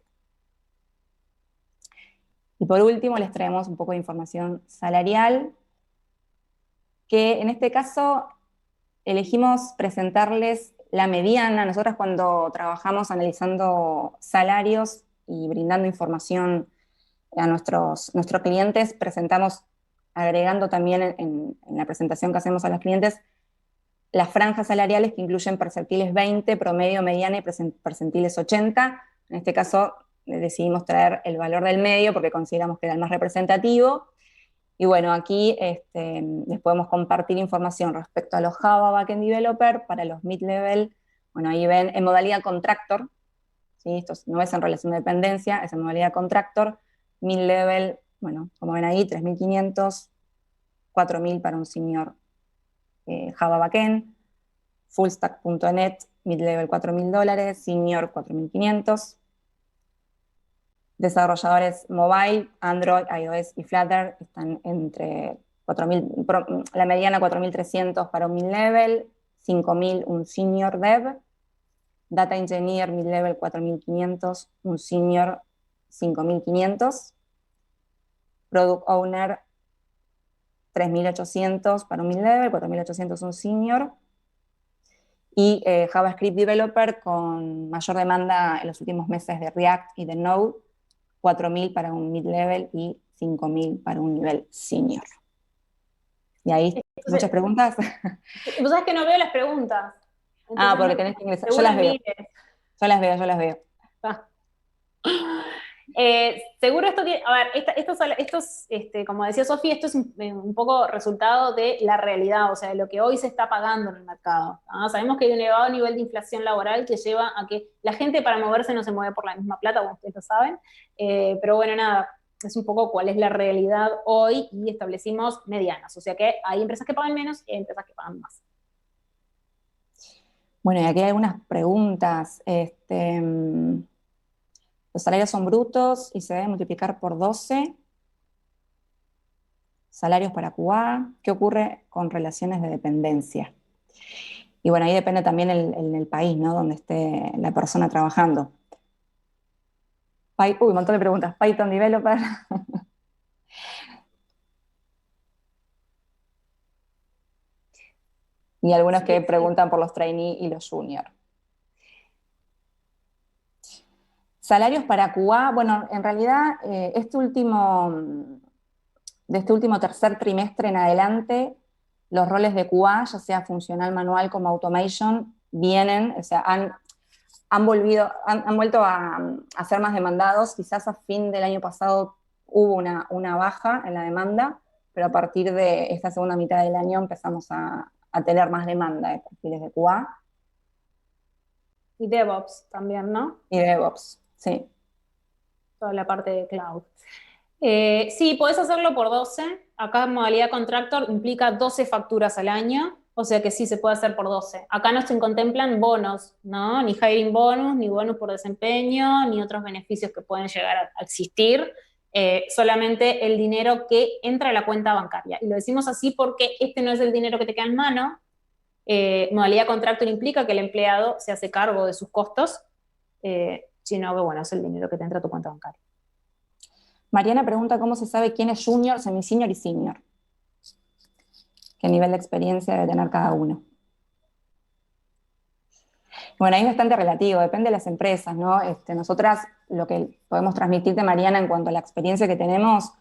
Y por último les traemos un poco de información salarial, que en este caso elegimos presentarles la mediana. Nosotros cuando trabajamos analizando salarios y brindando información a nuestros clientes, presentamos, agregando también en la presentación que hacemos a los clientes, las franjas salariales que incluyen percentiles 20, promedio, mediana y percentiles 80. En este caso decidimos traer el valor del medio porque consideramos que era el más representativo. Y bueno, aquí les podemos compartir información respecto a los Java Backend Developer para los mid-level. Bueno, ahí ven en modalidad contractor, ¿sí? Esto no es en relación de dependencia, es en modalidad contractor. Mid-level, bueno, como ven ahí, 3.500, 4.000 para un senior Java Backend, fullstack.net mid-level $4.000, senior $4.500. Desarrolladores mobile, Android, iOS y Flutter están entre 4.000, la mediana 4.300 para un mid-level, 5.000 un senior dev. Data engineer mid-level 4.500, un senior 5.500. Product owner 3.800 para un mid-level, 4.800 un senior. Y JavaScript developer con mayor demanda en los últimos meses de React y de Node, 4.000 para un mid-level y 5.000 para un nivel senior. Y ahí, Entonces, muchas preguntas. Vos sabés que no veo las preguntas. Entonces, Porque tenés que ingresar. Yo seguro las veo. mires. Yo las veo. Ah. Seguro esto tiene, a ver, como decía Sofía, esto es un poco resultado de la realidad, o sea, de lo que hoy se está pagando en el mercado. ¿Ah? Sabemos que hay un elevado nivel de inflación laboral que lleva a que la gente para moverse no se mueve por la misma plata, como ustedes lo saben, pero bueno, nada, es un poco cuál es la realidad hoy y establecimos medianas, o sea que hay empresas que pagan menos y hay empresas que pagan más. Bueno, y aquí hay algunas preguntas. Los salarios son brutos y se deben multiplicar por 12. Salarios para QA. ¿Qué ocurre con relaciones de dependencia? Y bueno, ahí depende también el país, ¿no? Donde esté la persona trabajando. Un montón de preguntas. Python developer. Y algunos que preguntan por los trainee y los junior. Salarios para QA, bueno, en realidad de este último tercer trimestre en adelante, los roles de QA, ya sea funcional, manual como automation, vienen, o sea, han vuelto a ser más demandados. Quizás a fin del año pasado hubo una baja en la demanda, pero a partir de esta segunda mitad del año empezamos a tener más demanda de perfiles de QA. Y DevOps también, ¿no? Y DevOps, sí. Toda la parte de cloud. Sí, podés hacerlo por 12. Acá en modalidad contractor implica 12 facturas al año, o sea que sí se puede hacer por 12. Acá no se contemplan bonos, ¿no? Ni hiring bonus, ni bonus por desempeño, ni otros beneficios que pueden llegar a existir. Solamente el dinero que entra a la cuenta bancaria. Y lo decimos así porque este no es el dinero que te queda en mano. Modalidad contractor implica que el empleado se hace cargo de sus costos, sino que, bueno, es el dinero que te entra a tu cuenta bancaria. Mariana pregunta cómo se sabe quién es junior, semi-senior y senior. ¿Qué nivel de experiencia debe tener cada uno? Bueno, ahí es bastante relativo, depende de las empresas, ¿no? Nosotras lo que podemos transmitirte, Mariana, en cuanto a la experiencia que tenemos,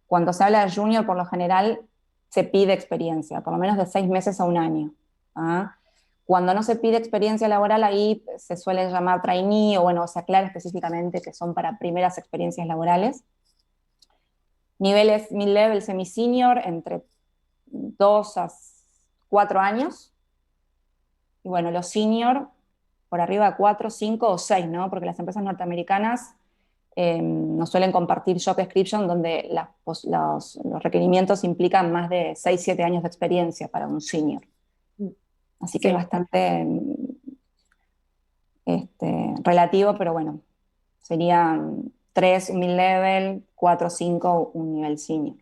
cuando se habla de junior, por lo general se pide experiencia, por lo menos de 6 meses a un año. ¿Ah? Cuando no se pide experiencia laboral, ahí se suele llamar trainee, o bueno, se aclara específicamente que son para primeras experiencias laborales. Niveles mid-level, semi-senior, entre 2 a 4 años. Y bueno, los senior, por arriba de 4, 5 o 6, ¿no? Porque las empresas norteamericanas nos suelen compartir job description donde los requerimientos implican más de 6, 7 años de experiencia para un senior. Así que sí, es bastante relativo, pero bueno, serían 3 un mid-level, 4 5 un nivel senior.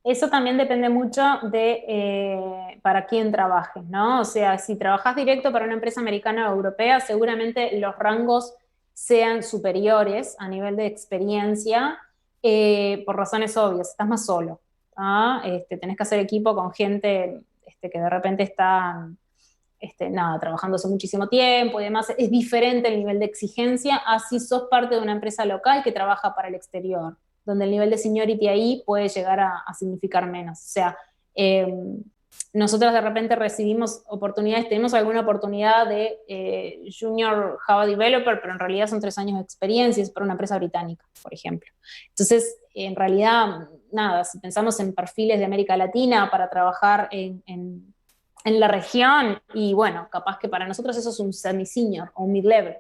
Eso también depende mucho de para quién trabajes, ¿no? O sea, si trabajas directo para una empresa americana o europea, seguramente los rangos sean superiores a nivel de experiencia, por razones obvias, estás más solo. Tenés que hacer equipo con gente que de repente está trabajando hace muchísimo tiempo y demás. Es diferente el nivel de exigencia a si sos parte de una empresa local que trabaja para el exterior, donde el nivel de seniority ahí puede llegar a significar menos. O sea, nosotros de repente recibimos oportunidades, tenemos alguna oportunidad de Junior Java Developer, pero en realidad son 3 años de experiencia, es para una empresa británica, por ejemplo. Entonces, en realidad, nada, si pensamos en perfiles de América Latina para trabajar en la región, y bueno, capaz que para nosotros eso es un semi-senior o un mid-level,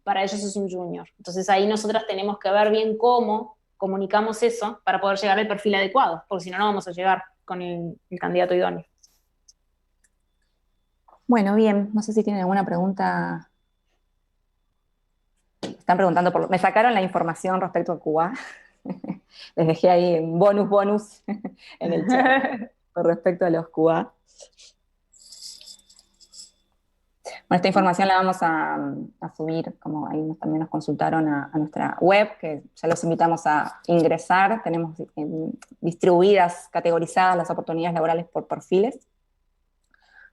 para ellos es un junior. Entonces ahí nosotras tenemos que ver bien cómo comunicamos eso para poder llegar al perfil adecuado, porque si no, no vamos a llegar con el candidato idóneo. Bueno, bien, no sé si tienen alguna pregunta. Están preguntando me sacaron la información respecto a Cuba. Les dejé ahí un bonus en el chat con respecto a los QA. Bueno, esta información la vamos a subir, como ahí también nos consultaron a nuestra web, que ya los invitamos a ingresar. Tenemos distribuidas, categorizadas las oportunidades laborales por perfiles,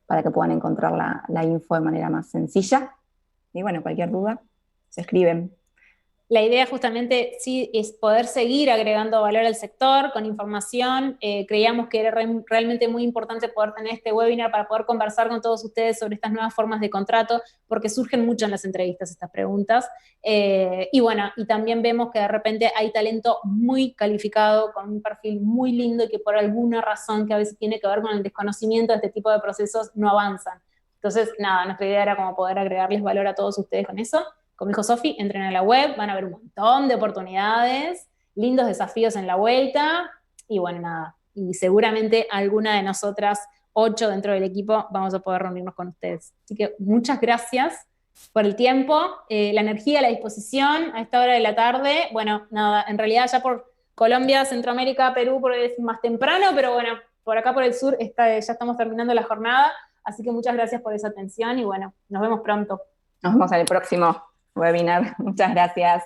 para que puedan encontrar la info de manera más sencilla. Y bueno, cualquier duda, se escriben. La idea justamente sí es poder seguir agregando valor al sector con información. Creíamos que era realmente muy importante poder tener este webinar para poder conversar con todos ustedes sobre estas nuevas formas de contrato, porque surgen mucho en las entrevistas estas preguntas. Y bueno, y también vemos que de repente hay talento muy calificado, con un perfil muy lindo y que por alguna razón que a veces tiene que ver con el desconocimiento de este tipo de procesos no avanzan. Entonces, nada, nuestra idea era como poder agregarles valor a todos ustedes con eso. Como dijo Sofi, entren a la web, van a ver un montón de oportunidades, lindos desafíos en la vuelta, y bueno, nada, y seguramente alguna de nosotras, 8 dentro del equipo, vamos a poder reunirnos con ustedes. Así que muchas gracias por el tiempo, la energía, la disposición a esta hora de la tarde. Bueno, nada, en realidad ya por Colombia, Centroamérica, Perú, es más temprano, pero bueno, por acá por el sur ya estamos terminando la jornada, así que muchas gracias por esa atención y bueno, nos vemos pronto. Nos vemos en el próximo webinar. Muchas gracias.